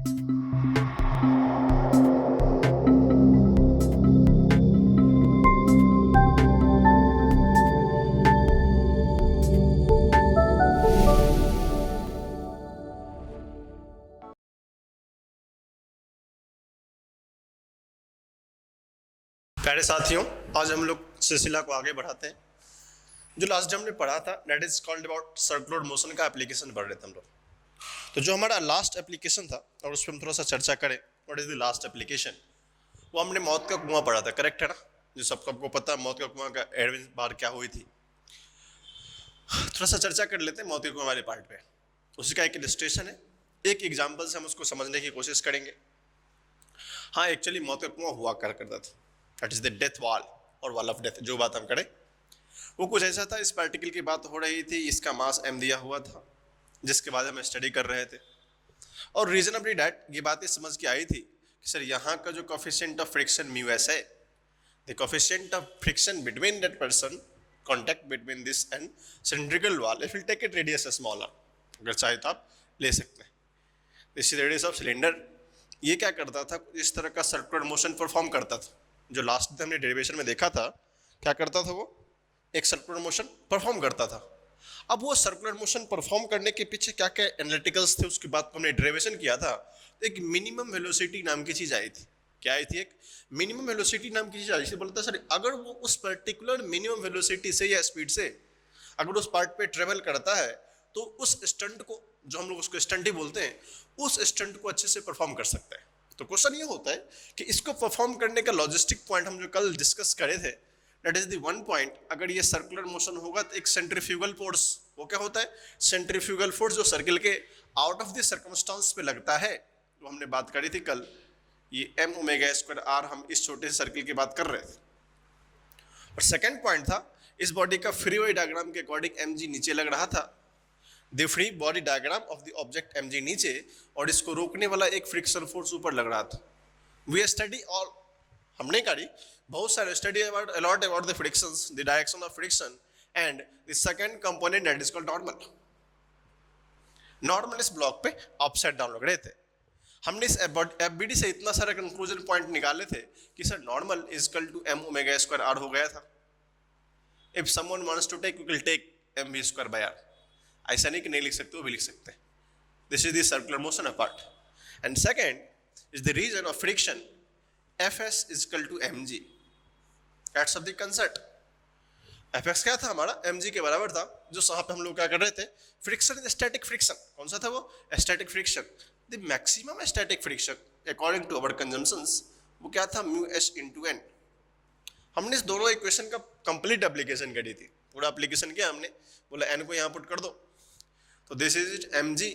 प्यारे साथियों, आज हम लोग सिलसिला को आगे बढ़ाते हैं। जो लास्ट टाइम हमने पढ़ा था that is called about circular motion का एप्लीकेशन पढ़ रहे थे हम लोग। तो जो हमारा लास्ट एप्लीकेशन था और उस पर हम थोड़ा सा चर्चा करें, what is the last application, वो हमने मौत का कुआं पढ़ा था, करेक्ट है ना? जो सबको पता है मौत का कुआं का एडवेंस बार क्या हुई थी। थोड़ा सा चर्चा कर लेते हैं मौत के कुआं वाले पार्ट पे। उसी का एक इलस्ट्रेशन है, एक एग्जाम्पल से हम उसको समझने की कोशिश करेंगे। हाँ, एक्चुअली मौत का कुआं हुआ करता था, that is the death wall और वॉल ऑफ डेथ। जो बात हम करें वो कुछ ऐसा था, इस पार्टिकल की बात हो रही थी, इसका मास m दिया हुआ था, जिसके बाद हम स्टडी कर रहे थे। और रीजनेबली डैट ये बातें समझ के आई थी कि सर यहाँ का जो coefficient of friction mu s है, the coefficient of friction between that person, contact between this and cylindrical wall, if will take it radius smaller, अगर चाहे तो आप ले सकते हैं। This is radius of cylinder. ये क्या करता था, इस तरह का सर्कुलर मोशन परफॉर्म करता था। जो लास्ट हमने डेरिवेशन में देखा था, क्या करता था, वो एक सर्कुलर मोशन परफॉर्म करता था। अब वो सर्कुलर मोशन परफॉर्म करने के पीछे क्या क्या एनालिटिकल्स थे, उसके बाद हमने डेरिवेशन किया था। तो एक मिनिमम वेलोसिटी नाम की चीज आई थी। क्या आई थी? एक मिनिमम वेलोसिटी नाम की चीज आई थी। बोलता सर अगर वो उस पर्टिकुलर मिनिमम वेलोसिटी से या स्पीड से अगर उस पार्ट पे ट्रेवल करता है तो उस स्टंट को, जो हम लोग उसको स्टंट ही बोलते हैं, उस स्टंट को अच्छे से परफॉर्म कर सकता है। तो क्वेश्चन ये होता है कि इसको परफॉर्म करने का लॉजिस्टिक पॉइंट हम जो कल डिस्कस करे थे, that is the one point. अगर ये सर्कुलर मोशन होगा तो एक सेंट्रीफ्यूगल फोर्स, वो क्या होता है, सेंट्रीफ्यूगल फोर्स जो सर्किल के आउट ऑफ द सर्कमस्टांस पे लगता है, वो हमने बात करी थी कल। ये m ओमेगा स्क्वायर r, हम इस छोटे से सर्किल की बात कर रहे थे। और सेकेंड पॉइंट था, इस बॉडी का फ्री बॉडी डायग्राम के अकॉर्डिंग mg नीचे लग रहा था, the free body diagram of the object mg नीचे, और इसको रोकने वाला एक फ्रिक्शन फोर्स ऊपर लग रहा था। वी स्टडी ऑल, हमने करी बहुत सारे study about a lot about the frictions, the direction of friction and the second component that is called normal. Normal इस ब्लॉक पे अपसाइड डाउन लग रहे थे। हमने इस एफबीडी से इतना सारा कंक्लूजन पॉइंट निकाले थे कि sir normal is equal to m omega square r हो गया था। If someone wants to take, you will take mv square by r। ऐसा नहीं कि नहीं लिख सकते, वो भी लिख सकते हैं। This is the circular motion apart. And second is the reason of friction, fs is equal to mg। That's of the concept. fx क्या था हमारा, mg के बराबर था। जो यहाँ पे हम लोग क्या कर रहे थे, फ्रिक्शन इज स्टैटिक फ्रिक्शन। कौन सा था वो? Static friction. The maximum static friction according to our consumptions, वो क्या था, म्यू एस इंटू एन। हमने इस दोनों इक्वेशन का कंप्लीट एप्लीकेशन करी थी, पूरा एप्लीकेशन किया हमने, बोला एन को यहाँ पुट कर दो, तो this is it, mg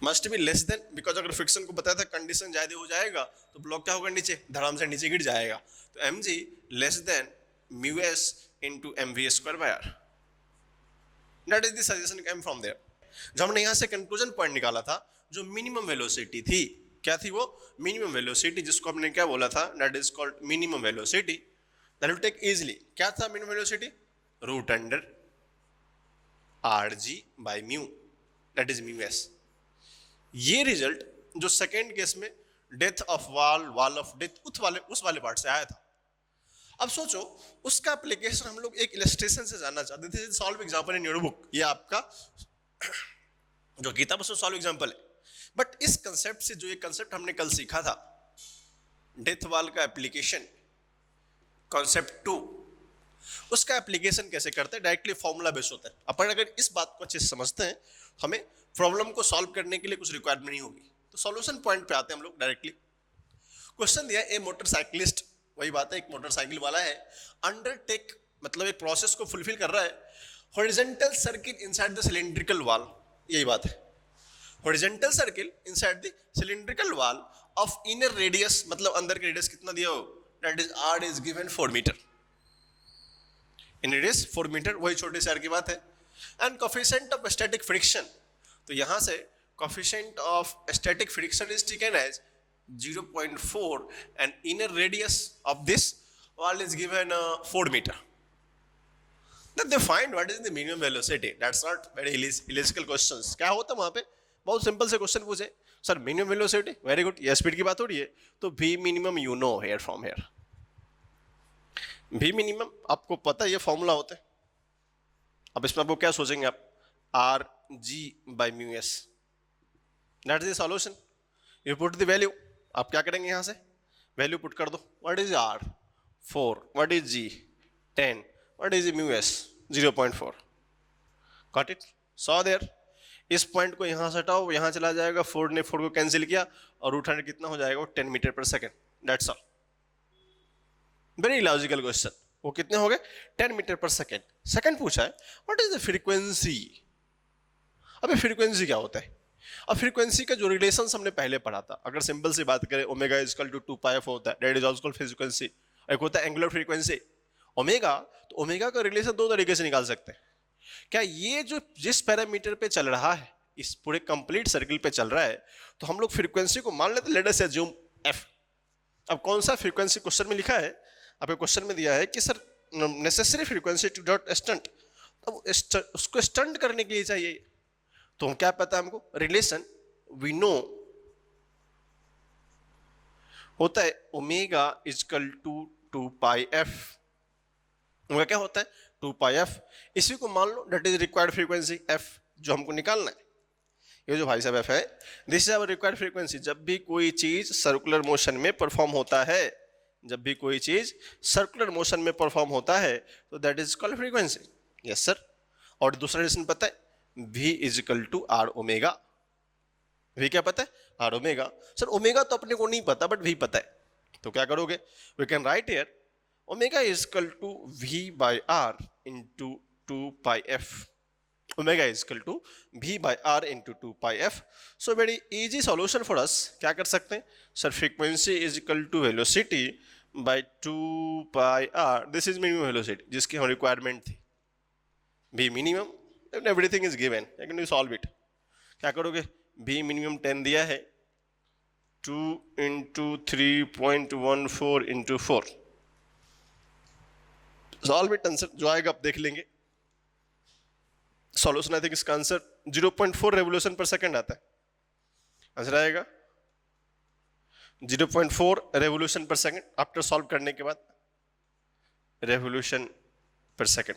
must be less than, because अगर फ्रिक्शन को बताया था कंडीशन ज्यादा हो जाएगा तो ब्लॉक क्या होगा, नीचे धड़ाम से नीचे गिर जाएगा। तो mg less than mu s into mv square by r। That is the suggestion came from there. जो हमने यहाँ से कंक्लूजन पॉइंट निकाला था, जो मिनिमम वेलोसिटी थी, क्या थी वो? मिनिमम वेलोसिटी, जिसको हमने क्या बोला था, that is called minimum velocity. That will take easily, क्या था minimum velocity, root under rg by mu, that is mu s. ये रिजल्ट जो सेकेंड केस में death of wall, wall of death, उस वाले पार्ट से आया था। अब सोचो उसका एप्लीकेशन हम लोग एक इलस्ट्रेशन से जानना चाहते थे। Solve example in your book, ये आपका जो किताब उसमें सॉल्व एग्जांपल है। बट इस कंसेप्ट से, जो ये कंसेप्ट हमने कल सीखा था, डेथ वॉल का एप्लीकेशन, कॉन्सेप्ट 2, उसका एप्लीकेशन कैसे करते हैं, डायरेक्टली फॉर्मूला बेस होता है। अपन अगर इस बात को अच्छे से समझते हैं, हमें प्रॉब्लम को सॉल्व करने के लिए कुछ रिक्वायरमेंट नहीं होगी। तो सॉल्यूशन पॉइंट पे आते हैं हम लोग डायरेक्टली। क्वेश्चन दिया, ए मोटरसाइकिलिस्ट, वही बात है, एक मोटरसाइकिल वाला है, अंडरटेक मतलब एक प्रोसेस को फुलफिल कर रहा है, horizontal circle inside the cylindrical wall, यही बात है, horizontal circle inside the cylindrical wall of inner radius, मतलब अंदर का रेडियस कितना दिया हो, that is r is given 4 metre, in radius 4 metre, वही छोटे से r की बात है। And coefficient of static friction, तो यहां से coefficient of static friction is taken as 0.4 and inner radius of this wall is given 4 meter. Then they find what is the minimum velocity. That's not very illogical questions. क्या होता वहां पे, बहुत simple से question पूछे, sir minimum velocity, very good, ये speed की बात हो रही है, तो we minimum you know here from here, we minimum आपको पता है ये फॉर्मूला होता है। अब इसमें आपको क्या सोचेंगे आप, r g by mu s, that is the solution. You put the value, आप क्या करेंगे यहाँ से वैल्यू पुट कर दो, what is r 4, what is g 10, what is mu s 0.4, got it, saw there. इस पॉइंट को यहाँ से हटाओ, यहाँ चला जाएगा, 4 ने 4 को कैंसिल किया और रूट 100 कितना हो जाएगा, 10 मीटर पर second, that's all. Very logical question. वो कितने हो गए, 10 मीटर पर सेकेंड। सेकंड पूछा है व्हाट इज द फ्रीक्वेंसी। अबे फ्रीक्वेंसी क्या होता है, अब फ्रीक्वेंसी का जो रिलेशन हमने पहले पढ़ा था, अगर सिंपल सी बात करें, omega is equal to 2 pi f होता है, that is also called frequency. एक होता है एंगुलर फ्रीक्वेंसी ओमेगा, तो ओमेगा का रिलेशन दो तरीके से निकाल सकते हैं। क्या ये जो जिस पैरामीटर पे चल रहा है, इस पूरे कंप्लीट सर्किल पे चल रहा है, तो हम लोग फ्रीक्वेंसी को मान लेते, लेट अस अज्यूम एफ। अब कौन सा फ्रीक्वेंसी क्वेश्चन में लिखा है, आपके क्वेश्चन में दिया है कि sir necessary frequency to dot stunt, अब उसको स्टंट करने के लिए चाहिए, तो हम क्या पता है हमको, रिलेशन वी नो होता है omega equal to 2 pi f. Omega क्या होता है 2 पाई एफ, इसी को मान लो that is required frequency f, जो हमको निकालना है। ये जो भाई साहब एफ है, this is our required frequency. जब भी कोई चीज सर्कुलर मोशन में परफॉर्म होता है, जब भी कोई चीज सर्कुलर मोशन में परफॉर्म होता है, तो that is called frequency. Yes sir. और दूसरा रिलेशन पता है, V is equal to r omega. V क्या पता है, आर ओमेगा। सर ओमेगा तो अपने को नहीं पता, बट V पता है, तो क्या करोगे, we can write here omega is equal to V by r into 2 pi f. Omega is equal to V by r into 2 pi f. So very easy solution for us, क्या कर सकते हैं sir, frequency is equal to velocity by 2 pi r, this is minimum velocity जिसकी हम requirement थी, V minimum, everything is given, can you solve it. क्या करोगे, V minimum 10 दिया है, 2 into 3.14 into 4, solve it, answer जो आएगा आप देख लेंगे। सॉल्यूशन आई थिंक इसका आंसर 0.4 रेवोल्यूशन पर सेकंड आता है, आंसर आएगा 0.4 रेवोल्यूशन पर सेकंड आफ्टर सॉल्व करने के बाद, रेवोल्यूशन पर सेकंड।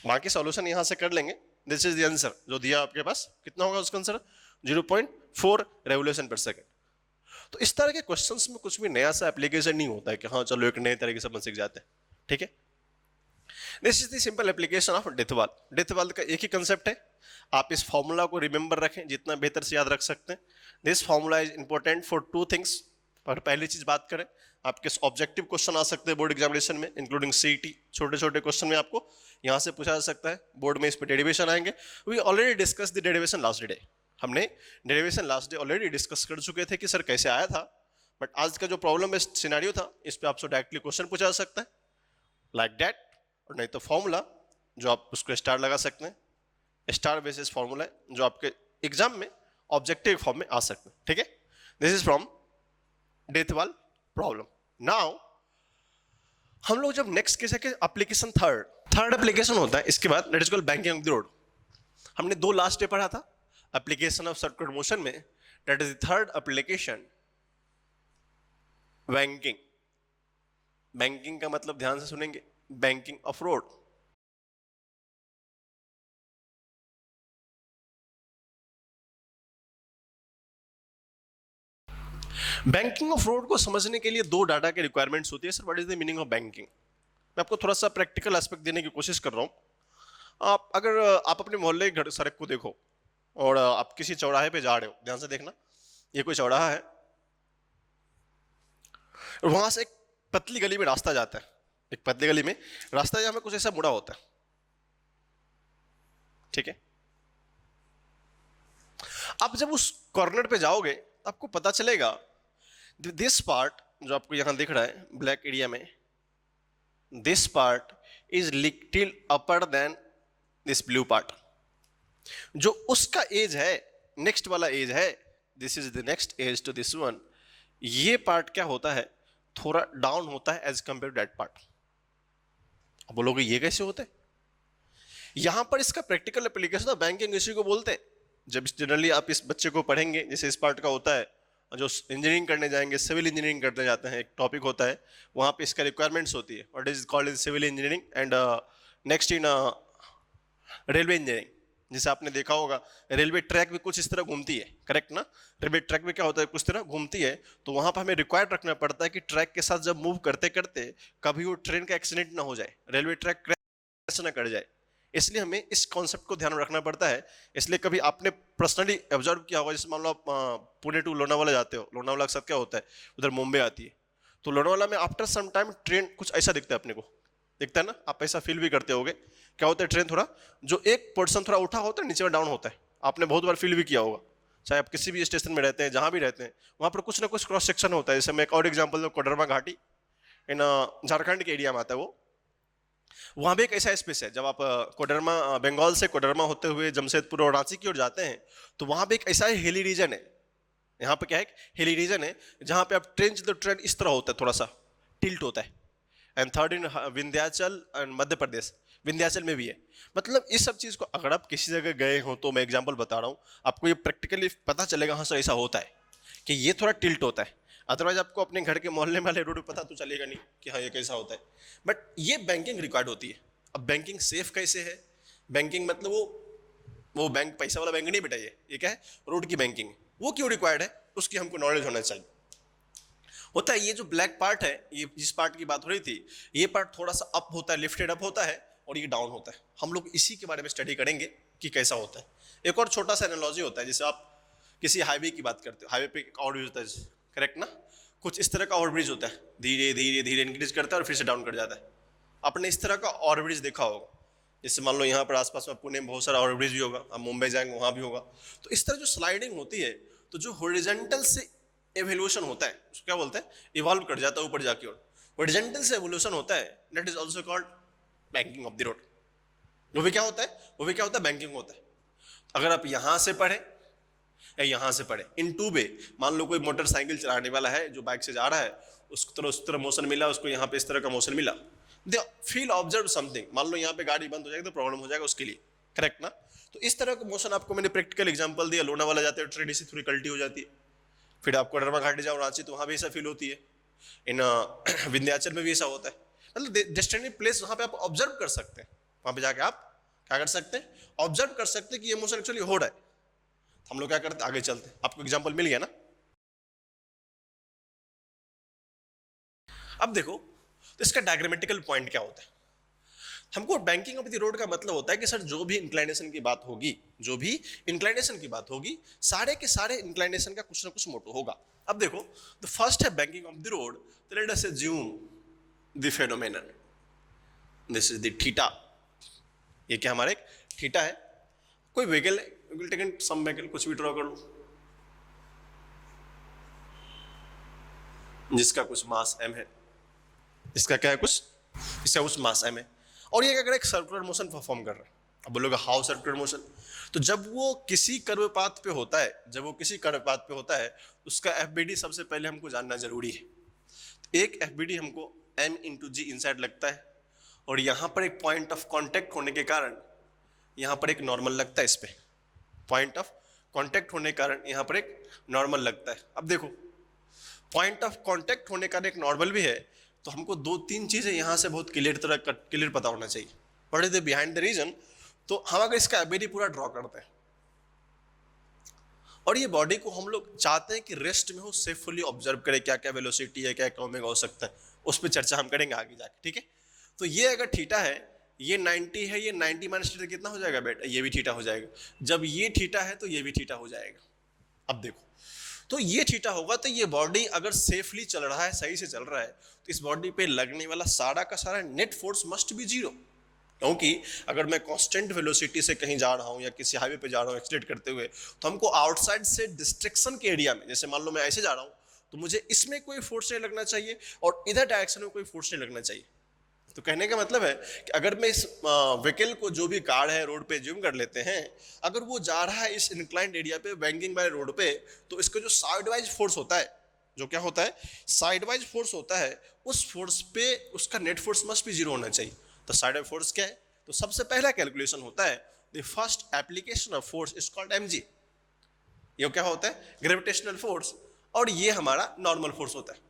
बाकी सॉल्यूशन यहां से कर लेंगे, दिस इज द आंसर जो दिया आपके पास, कितना होगा उसका आंसर 0.4 रेवोल्यूशन पर सेकंड। तो इस तरह के क्वेश्चंस में कुछ भी नया सा एप्लीकेशन नहीं होता है कि हाँ चलो एक नए तरीके से अपन सीख जाते हैं, ठीक है। This is the simple application of death wall. Death wall का एक ही कंसेप्ट है, आप इस फॉर्मूला को रिमेंबर रखें जितना बेहतर से याद रख सकते हैं। This formula is important for 2 things. और पहली चीज बात करें, आपके ऑब्जेक्टिव क्वेश्चन आ सकते हैं बोर्ड एग्जामिनेशन में, इंक्लूडिंग सीईटी, छोटे छोटे क्वेश्चन में आपको यहां से पूछा जा सकता है। बोर्ड में इस पे डेरिवेशन आएंगे। We already discuss the derivation last day, हमने derivation last day already discuss कर चुके थे कि सर कैसे आया था। बट आज का जो प्रॉब्लम बेस्ड सिनेरियो था, इस पे आपसे डायरेक्टली क्वेश्चन पूछा जा सकता है लाइक दैट, और नहीं तो फॉर्मूला जो आप उसको स्टार लगा सकते हैं, स्टार बेसिस फॉर्मूला जो आपके एग्जाम में ऑब्जेक्टिव फॉर्म में आ सकते हैं, ठीक है। This is from death wall problem. Now हम लोग जब नेक्स्ट केस है कि एप्लीकेशन थर्ड एप्लीकेशन होता है, इसके बाद let is called banking of the road. हमने 2 लास्ट डे पढ़ा था एप्लीकेशन ऑफ सर्कुलर मोशन में, that is the third application banking. Banking का मतलब ध्यान से सुनेंगे, banking of road. Banking of road को समझने के लिए 2 डाटा की रिक्वायरमेंट्स होती है। Sir what is the meaning of banking. मैं आपको थोड़ा सा प्रैक्टिकल एस्पेक्ट देने की कोशिश कर रहा हूं। अगर आप अपने मोहल्ले की सड़क को देखो और आप किसी चौराहे पे जा रहे हो, ध्यान से देखना, ये कोई चौराहा है, वहां से एक पतली गली में रास्ता जाता है, एक पतली गली में रास्ता जहां में कुछ ऐसा मुड़ा होता है, ठीक है। आप जब उस कॉर्नर पे जाओगे तो आपको पता चलेगा दिस पार्ट जो आपको यहां दिख रहा है ब्लैक एरिया में, this part is little upper than this blue part. जो उसका एज है, नेक्स्ट वाला एज है, this is the next edge to this one, ये पार्ट क्या होता है, थोड़ा डाउन होता है as compare to that part. अब बोलोगे ये कैसे होता है। यहां पर इसका प्रैक्टिकल एप्लीकेशन बैंकिंग इश्यू को बोलते हैं। जब जनरली आप इस बच्चे को पढ़ेंगे, जैसे इस पार्ट का होता है, जो इंजीनियरिंग करने जाएंगे, सिविल इंजीनियरिंग करने जाते हैं, एक टॉपिक होता है वहाँ पे इसका रिक्वायरमेंट्स होती है, what is called in civil engineering and next in railway engineering. जैसे आपने देखा होगा रेलवे ट्रैक भी कुछ इस तरह घूमती है, करेक्ट ना? रेलवे ट्रैक में क्या होता है, कुछ तरह घूमती है, तो वहां पर हमें रिक्वायर्ड रखना पड़ता है कि ट्रैक के साथ जब मूव करते करते कभी वो ट्रेन का एक्सीडेंट ना हो जाए, रेलवे ट्रैक क्रैश ना कर जाए, इसलिए हमें इस कॉन्सेप्ट को ध्यान में रखना पड़ता है। इसलिए कभी आपने पर्सनली ऑब्जर्व किया होगा, जैसे मान लो आप पुणे टू लोनावाला जाते हो, लोनावाला के साथ क्या होता है, उधर मुंबई आती है, तो लोनावाला में आफ्टर सम टाइम ट्रेन कुछ ऐसा दिखता है, अपने को दिखता है ना, आप ऐसा फील भी करते होगे, क्या होता है ट्रेन थोड़ा, जो एक पर्सन थोड़ा उठा होता है नीचे में डाउन होता है, आपने बहुत बार फील भी किया होगा, चाहे आप किसी भी स्टेशन में रहते हैं, जहां भी रहते हैं, वहां पर कुछ ना कुछ क्रॉस सेक्शन होता है। जैसे मैं एक और एग्जांपल दूं, कोडरमा घाटी इन झारखंड के एरिया में आता है वो, वहां भी एक ऐसा स्पेस है, जब आप कोडरमा बंगाल से कोडरमा होते हुए जमशेदपुर और रांची की ओर जाते हैं, तो वहां भी एक ऐसा हिली रीजन है, यहाँ पे क्या है, हिली रीजन है, जहां पे आप ट्रेन इस तरह होता है, थोड़ा सा टिल्ट होता है। And third in Vindhyachal and Madhya Pradesh, Vindhyachal में भी है। मतलब इस सब चीज़ को अगर आप किसी जगह गए हो, तो मैं एग्जांपल बता रहा हूँ आपको, ये प्रैक्टिकली पता चलेगा, हाँ सर ऐसा होता है कि ये थोड़ा टिल्ट होता है। अदरवाइज आपको अपने घर के मोहल्ले वाले रोड पे पता तो चलेगा नहीं कि हाँ ये कैसा होता है। बट ये बैंकिंग रिकॉर्ड होती है। अब बैंकिंग सेफ कैसे है, बैंकिंग मतलब वो बैंक पैसा वाला बैंक नहीं बेटा, ये क्या है, रोड की बैंकिंग। वो क्यों रिक्वायर्ड है, उसकी हमको नॉलेज होना चाहिए। होता है ये जो ब्लैक पार्ट है, ये जिस पार्ट की बात हो रही थी, ये पार्ट थोड़ा सा अप होता है, लिफ्टेड अप होता है, और ये डाउन होता है। हम लोग इसी के बारे में स्टडी करेंगे कि कैसा होता है। एक और छोटा सा एनालॉजी होता है, जैसे आप किसी हाईवे की बात करते हो, हाईवे पे एक ओवरब्रिज होता है, करेक्ट ना? कुछ इस तरह का ओवरब्रिज होता है, धीरे धीरे धीरे इंक्रीज करता है और फिर से डाउन कर जाता है। आपने इस तरह का ओवरब्रिज देखा होगा, जैसे मान लो यहाँ पर आसपास में पुणे में बहुत सारा ओवरब्रिज भी होगा, आप मुंबई जाएंगे वहाँ भी होगा। तो इस तरह जो स्लाइडिंग होती है, तो जो हॉरिजॉन्टल से एवोल्यूशन होता है, उसको क्या बोलते हैं, इवॉल्व कर जाता है ऊपर जाके, और हॉरिजॉन्टल से एवोल्यूशन होता है, that is also called banking of the road. वो भी क्या होता है, वो भी क्या होता है, बैंकिंग होता है। अगर आप यहाँ से पढ़े या यहाँ से पढ़े, इन टू वे, मान लो कोई मोटरसाइकिल चलाने वाला है जो बाइक से जा रहा है, उसको तरह उस तरह मोशन मिला, उसको यहाँ पे इस तरह का मोशन मिला, दे फील ऑब्जर्व समथिंग। मान लो यहाँ पे गाड़ी बंद हो जाएगी तो प्रॉब्लम हो जाएगा उसके लिए, करेक्ट ना? तो इस तरह का मोशन आपको मैंने प्रैक्टिकल एग्जांपल दिया। लोनावाला जाते हो ट्रेन इसी थोड़ी कल्टी हो जाती है, फिर आपको कोडरमा घाटी जाओ रांची, तो वहाँ भी ऐसा फील होती है। इन विंध्याचल में भी ऐसा होता है। मतलब डेस्टिनी प्लेस जहाँ पे आप ऑब्जर्व कर सकते हैं, वहाँ पे जाके आप क्या कर सकते हैं, ऑब्जर्व कर सकते हैं कि ये मोशन एक्चुअली हो रहा है। हम लोग क्या करते हैं, आगे चलते हैं। आपको एग्जांपल मिल गया ना? अब देखो तो इसका डायग्रामेटिकल पॉइंट क्या होता है। हमको बैंकिंग ऑफ द रोड का मतलब होता है कि सर जो भी इंक्लाइनेशन की बात होगी, जो भी इंक्लाइनेशन की बात होगी, सारे के सारे इंक्लाइनेशन का कुछ ना कुछ मोटो होगा। अब देखो द फर्स्ट है बैंकिंग ऑफ द रोड, तो let us assume the phenomenon, this is the theta. ये क्या हमारा एक थीटा है, कोई व्हीकल है, विल टेक सम व्हीकल, कुछ भी ड्रॉ कर लो, जिसका कुछ मास m है, इसका क्या है, कुछ इसका कुछ मास m है, और ये अगर एक सर्कुलर मोशन परफॉर्म कर रहा है। अब बोलोगे हाउ सर्कुलर मोशन, तो जब वो किसी कर्व पाथ पे होता है, जब वो किसी कर्व पाथ पे होता है, उसका एफबीडी सबसे पहले हमको जानना जरूरी है। तो एक एफबीडी हमको m इंटू जी इनसाइड लगता है, और यहाँ पर एक पॉइंट ऑफ कॉन्टेक्ट होने के कारण यहाँ पर एक नॉर्मल लगता है। इस पे पॉइंट ऑफ कॉन्टेक्ट होने के कारण यहाँ पर एक नॉर्मल लगता है। अब देखो पॉइंट ऑफ कॉन्टेक्ट होने का एक नॉर्मल भी है, तो हमको दो तीन चीजें यहाँ से बहुत क्लियर पता होना चाहिए, what is the behind the reason. तो हम अगर इसका एबिलिटी पूरा ड्रॉ करते हैं, और ये बॉडी को हम लोग चाहते हैं कि रेस्ट में हो, सेफुली ऑब्जर्व करें क्या क्या वेलोसिटी है, क्या क्या ओमेगा हो सकता है, उस पर चर्चा हम करेंगे आगे जाके, ठीक है? तो ये अगर थीटा है, ये 90 है, ये 90 माइनस थीटा कितना हो जाएगा बेटा, ये भी थीटा हो जाएगा। जब ये थीटा है तो ये भी थीटा हो जाएगा। अब देखो तो ये थीटा होगा, तो ये बॉडी अगर सेफली चल रहा है, सही से चल रहा है, तो इस बॉडी पे लगने वाला सारा का सारा net force must be zero. क्योंकि अगर मैं कांस्टेंट वेलोसिटी से कहीं जा रहा हूं या किसी हाईवे पे जा रहा हूं एक्सीलरेट करते हुए, तो हमको आउटसाइड से डिस्ट्रैक्शन के एरिया में, जैसे मान लो मैं ऐसे जा रहा हूं, तो मुझे इसमें कोई फोर्स नहीं लगना चाहिए और इधर डायरेक्शन में कोई फोर्स नहीं लगना चाहिए। तो कहने का मतलब है कि अगर मैं इस व्हीकल को, जो भी कार है रोड पे ज्यूम कर लेते हैं, अगर वो जा रहा है इस इंक्लाइंड एरिया पे बैंकिंग बाय रोड पे, तो इसका जो साइड वाइज फोर्स होता है, जो क्या होता है, साइड वाइज फोर्स होता है, उस फोर्स पे उसका नेट फोर्स मस्ट भी जीरो होना चाहिए। तो साइड वाइज फोर्स क्या है, तो सबसे पहला कैलकुलेशन होता है the first application of force is called mg। ये क्या होता है? ग्रेविटेशनल फोर्स, और ये हमारा नॉर्मल फोर्स होता है।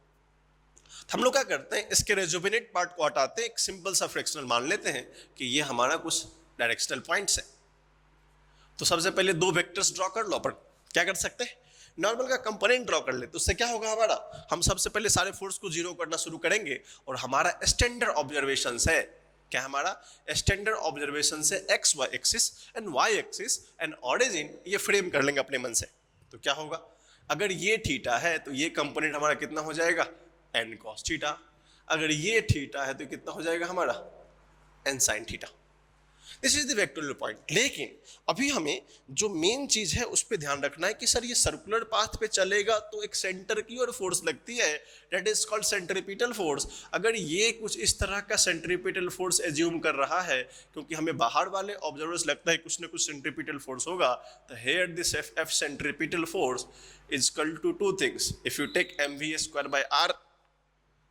हम लोग क्या करते हैं, इसके रेजुबिनेट पार्ट को हटाते हैं, एक सिंपल सा फ्रैक्शनल मान लेते हैं कि ये हमारा कुछ डायरेक्शनल पॉइंट्स है। तो सबसे पहले दो वेक्टर्स ड्रॉ कर लो। अपन क्या कर सकते हैं, नॉर्मल का कंपोनेंट ड्रॉ कर ले। तो उससे क्या होगा हमारा, हम सबसे पहले सारे फोर्स को जीरो करना शुरू करेंगे, और हमारा स्टैंडर्ड ऑब्जर्वेशन है क्या, हमारा स्टैंडर्ड ऑब्जर्वेशन से x y axis and y axis and origin ये फ्रेम कर लेंगे अपने मन से। तो क्या होगा, अगर ये थीटा है तो ये कंपोनेंट हमारा कितना हो जाएगा, एन कॉस थीटा। अगर ये थीटा है तो कितना हो जाएगा हमारा, n sine theta. This is the vectorial point. लेकिन अभी हमें जो मेन चीज है उस पर ध्यान रखना है कि सर ये सर्कुलर पाथ पे चलेगा तो एक सेंटर की ओर फोर्स लगती है, that is called centripetal force. अगर ये कुछ इस तरह का सेंट्रीपिटल फोर्स एज्यूम कर रहा है, क्योंकि हमें बाहर वाले ऑब्जर्वर्स लगता है कुछ ना कुछ सेंट्रीपिटल फोर्स होगा, तो here this f centripetal force is equal to two things. If you take mv square by r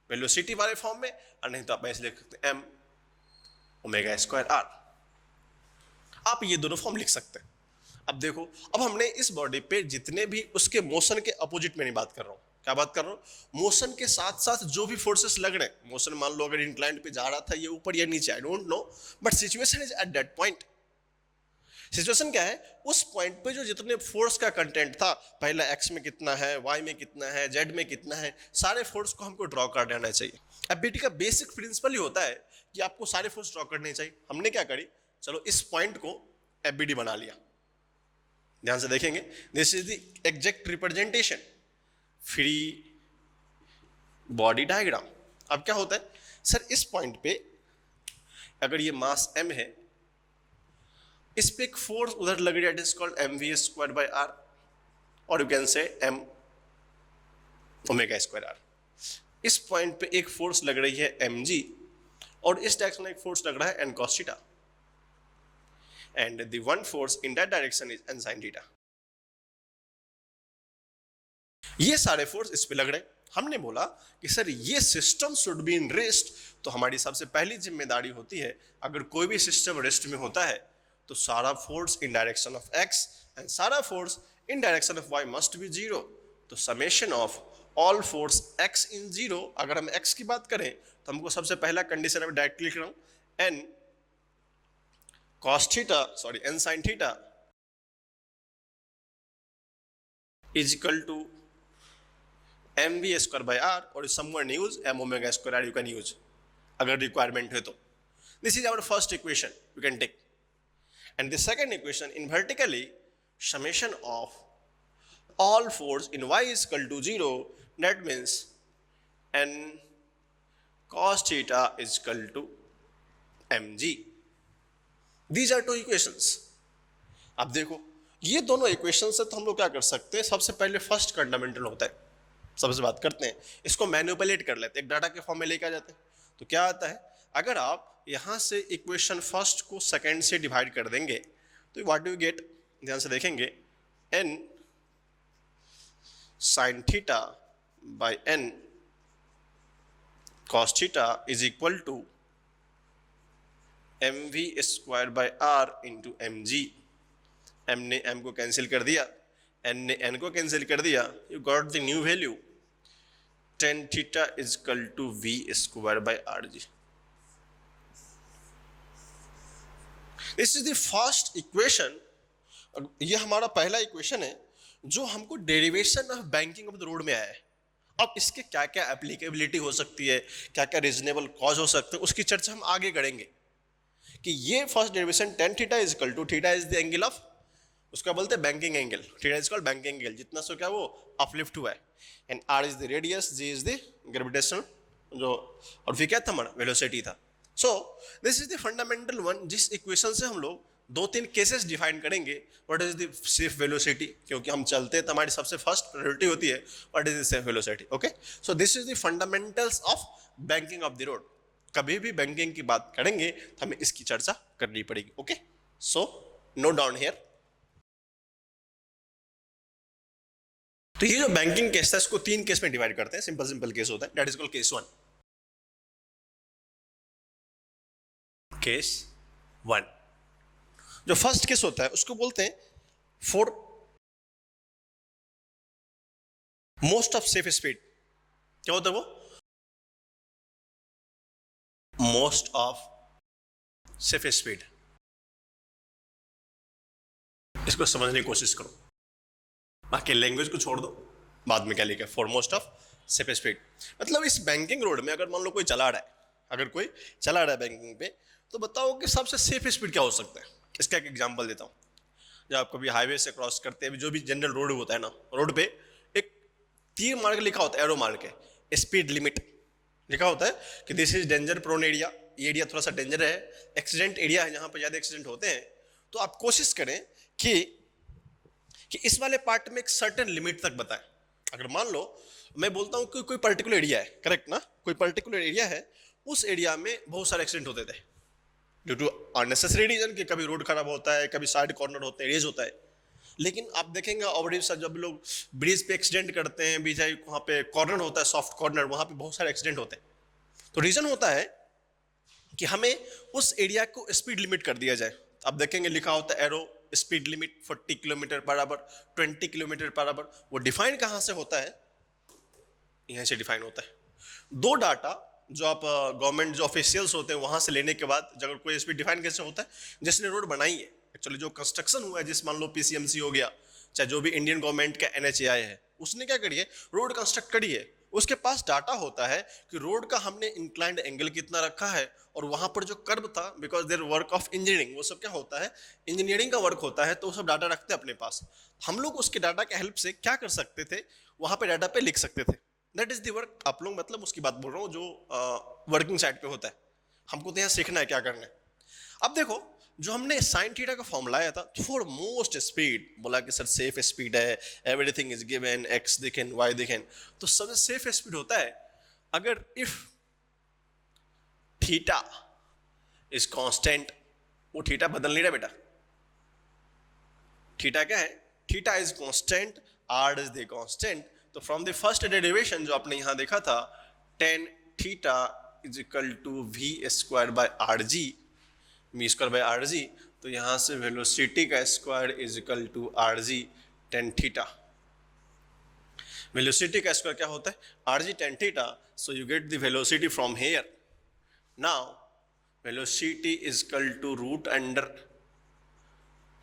velocity वाले फॉर्म में, और नहीं तो आप ऐसे लिख सकते m ओमेगा स्क्वायर r। आप ये दोनों फॉर्म लिख सकते हैं। अब देखो, अब हमने इस बॉडी पे जितने भी उसके मोशन के अपोजिट में नहीं बात कर रहा हूँ, क्या बात कर रहा हूँ, मोशन के साथ साथ जो भी फोर्सेस लग रहे हैं, मोशन मान लो अगर इंक्लाइन पे जा रहा था, ये ऊपर या नीचे, I don't know, but situation is at that point. Situation क्या है, उस पॉइंट पे जो जितने फोर्स का कंटेंट था, पहला एक्स में कितना है, वाई में कितना है, जेड में कितना है, सारे फोर्स को हमको ड्रॉ कर देना चाहिए। अब बेटी का बेसिक प्रिंसिपल ही होता है कि आपको सारे फोर्स ड्रॉ करने चाहिए। हमने क्या करी, चलो इस पॉइंट को एफबीडी बना लिया। ध्यान से देखेंगे, this is the exact representation free body diagram. अब क्या होता है सर, इस पॉइंट पे अगर ये मास m है, इस पे एक फोर्स उधर लग रही है, it is called mv square by r, और you can say m omega square r। इस पॉइंट पे एक फोर्स लग रही है mg, और इस डायरेक्शन में एक फोर्स लग रहा है n cos theta, and the one force in that direction is n sin theta। ये सारे फोर्स इस पे लग रहे हैं। हमने बोला कि सर ये system should be in rest, तो हमारी सबसे पहली जिम्मेदारी होती है, अगर कोई भी सिस्टम रेस्ट में होता है तो सारा force in direction of x and सारा force in direction of y must be zero. तो summation of all force x in zero, अगर हम x की बात करें तो हमको सबसे पहला कंडीशन में डायरेक्ट लिख रहा हूं, n cos theta, sorry, n sin theta is equal to mv square by r, or someone use m omega square r, you can use अगर रिक्वायरमेंट है तो। This is our first equation you can take, and the second equation in vertically summation of all force in y is equal to 0, that means n cos theta is equal to mg। These are two equations। अब देखो ये दोनों equation से तो हम लोग क्या कर सकते हैं, सबसे पहले फर्स्ट फंडामेंटल होता है, सबसे बात करते हैं, इसको मैनिपुलेट कर लेते हैं, एक डाटा के फॉर्म में लेके आ जाते हैं। तो क्या आता है, अगर आप यहां से इक्वेशन फर्स्ट को सेकंड से डिवाइड कर देंगे तो व्हाट डू यू गेट, ध्यान से देखेंगे, n sin theta by n cos theta is equal to mv square by r into mg। m ने m को कैंसिल कर दिया, n ने n को कैंसिल कर दिया, you got the new value tan theta is equal to v square by rg। This is the first equation. ये हमारा पहला इक्वेशन है जो हमको derivation of banking of the road में आया है। अब इसके क्या क्या एप्लीकेबिलिटी हो सकती है, क्या क्या रीजनेबल कॉज हो सकते हैं, उसकी चर्चा हम आगे करेंगे। कि ये first derivation tan theta is equal to, theta is the angle of, उसका बोलते हैं banking angle, theta is called banking angle, जितना सो क्या वो अपलिफ्ट हुआ है, and r is the radius, g is the gravitational जो, और फिर क्या था हमारा वेलोसिटी था। So this is the fundamental one, जिस इक्वेशन से हम लोग दो तीन केसेस डिफाइन करेंगे। What is the safe velocity, क्योंकि हम चलते हैं तो हमारी सबसे फर्स्ट प्रायोरिटी होती है what is the safe velocity. Okay, so this is the fundamentals of banking of the road. कभी भी बैंकिंग की बात करेंगे तो हमें इसकी चर्चा करनी पड़ेगी। Okay, so note down here. तो ये जो बैंकिंग केस है इसको तीन केस में डिवाइड करते हैं, सिंपल सिंपल केस होता है, that is called case one. Case one, जो फर्स्ट केस होता है उसको बोलते हैं for most of safe speed. क्या होता है वो? Most of safe speed. इसको समझने की कोशिश करो, बाकी लैंग्वेज को छोड़ दो, बाद में क्या लिखा है, for most of safe speed. मतलब इस बैंकिंग रोड में अगर मान लो कोई चला रहा है, अगर कोई चला रहा है बैंकिंग पे, तो बताओ कि सबसे सेफ स्पीड क्या हो सकता है। इसका एक एग्जांपल देता हूँ। जब आप कभी हाईवे से क्रॉस करते हैं, जो भी जनरल रोड होता है ना, रोड पे एक तीर मार के लिखा होता है, एरो मार के स्पीड लिमिट लिखा होता है कि this is danger prone area, ये एरिया थोड़ा सा डेंजर है, एक्सीडेंट एरिया है, यहाँ पे ज़्यादा एक्सीडेंट होते हैं। तो आप कोशिश करें कि इस वाले पार्ट में एक सर्टेन लिमिट तक बताएं। अगर मान लो मैं बोलता हूँ कि कोई पर्टिकुलर एरिया है, करेक्ट ना, कोई पर्टिकुलर एरिया है, उस एरिया में बहुत सारे एक्सीडेंट होते थे ड्यू टू अननेसेसरी रीजन, कि कभी रोड खराब होता है, कभी साइड कॉर्नर होते हैं, रेज होता है। लेकिन आप देखेंगे और जब लोग ब्रिज पे एक्सीडेंट करते हैं, बीच वहाँ पे कॉर्नर होता है, सॉफ्ट कॉर्नर, वहाँ पे बहुत सारे एक्सीडेंट होते हैं। तो रीजन होता है कि हमें उस एरिया को स्पीड लिमिट कर दिया जाए। आप देखेंगे लिखा होता है arrow speed limit 40 kilometre per hour, 20 kilometre per hour. वो डिफाइन कहाँ से होता है? यहाँ से डिफाइन होता है। दो डाटा जो आप गवर्नमेंट जो ऑफिशियल्स होते हैं वहाँ से लेने के बाद अगर कोई स्पीड डिफाइन कैसे होता है, जिसने रोड बनाई है, एक्चुअली जो कंस्ट्रक्शन हुआ है, जिस मान लो पीसीएमसी हो गया, चाहे जो भी इंडियन गवर्नमेंट का एनएचएआई है, उसने क्या करी है, रोड कंस्ट्रक्ट करी है। उसके पास डाटा होता है कि रोड का हमने इंक्लाइंड एंगल कितना रखा है, और वहां पर जो कर्व था, because their work of engineering, वो सब क्या होता है, इंजीनियरिंग का वर्क होता है, तो वो सब डाटा रखते हैं अपने पास। हम लोग उसके डाटा के हेल्प से क्या कर सकते थे, वहां पे डाटा पे लिख सकते थे। That is the work. आप लोग मतलब उसकी बात बोल रहा हूँ जो वर्किंग साइड पे होता है। हमको तो यहाँ सीखना है क्या करना है। अब देखो, जो हमने साइन थीटा का फॉर्मूला आया था फॉर मोस्ट स्पीड, बोला कि सर सेफ स्पीड है, एवरीथिंग इज गिवन, एक्स दिखेन वाई दिखेन, तो सबसे सेफ स्पीड होता है अगर इफ थीटा इज कांस्टेंट। वो थीटा बदल नहीं रहा बेटा, थीटा क्या है, theta is constant, r is the constant. तो फ्रॉम द फर्स्ट डेरिवेशन जो आपने यहां देखा था, tan theta is equal to v square by r g, v square by r g, तो यहां से वेलोसिटी का square is equal to r ji tan theta. Velocity का स्क्वायर क्या होता है, r ji tan theta, so you get the velocity from here. Now velocity is equal to root under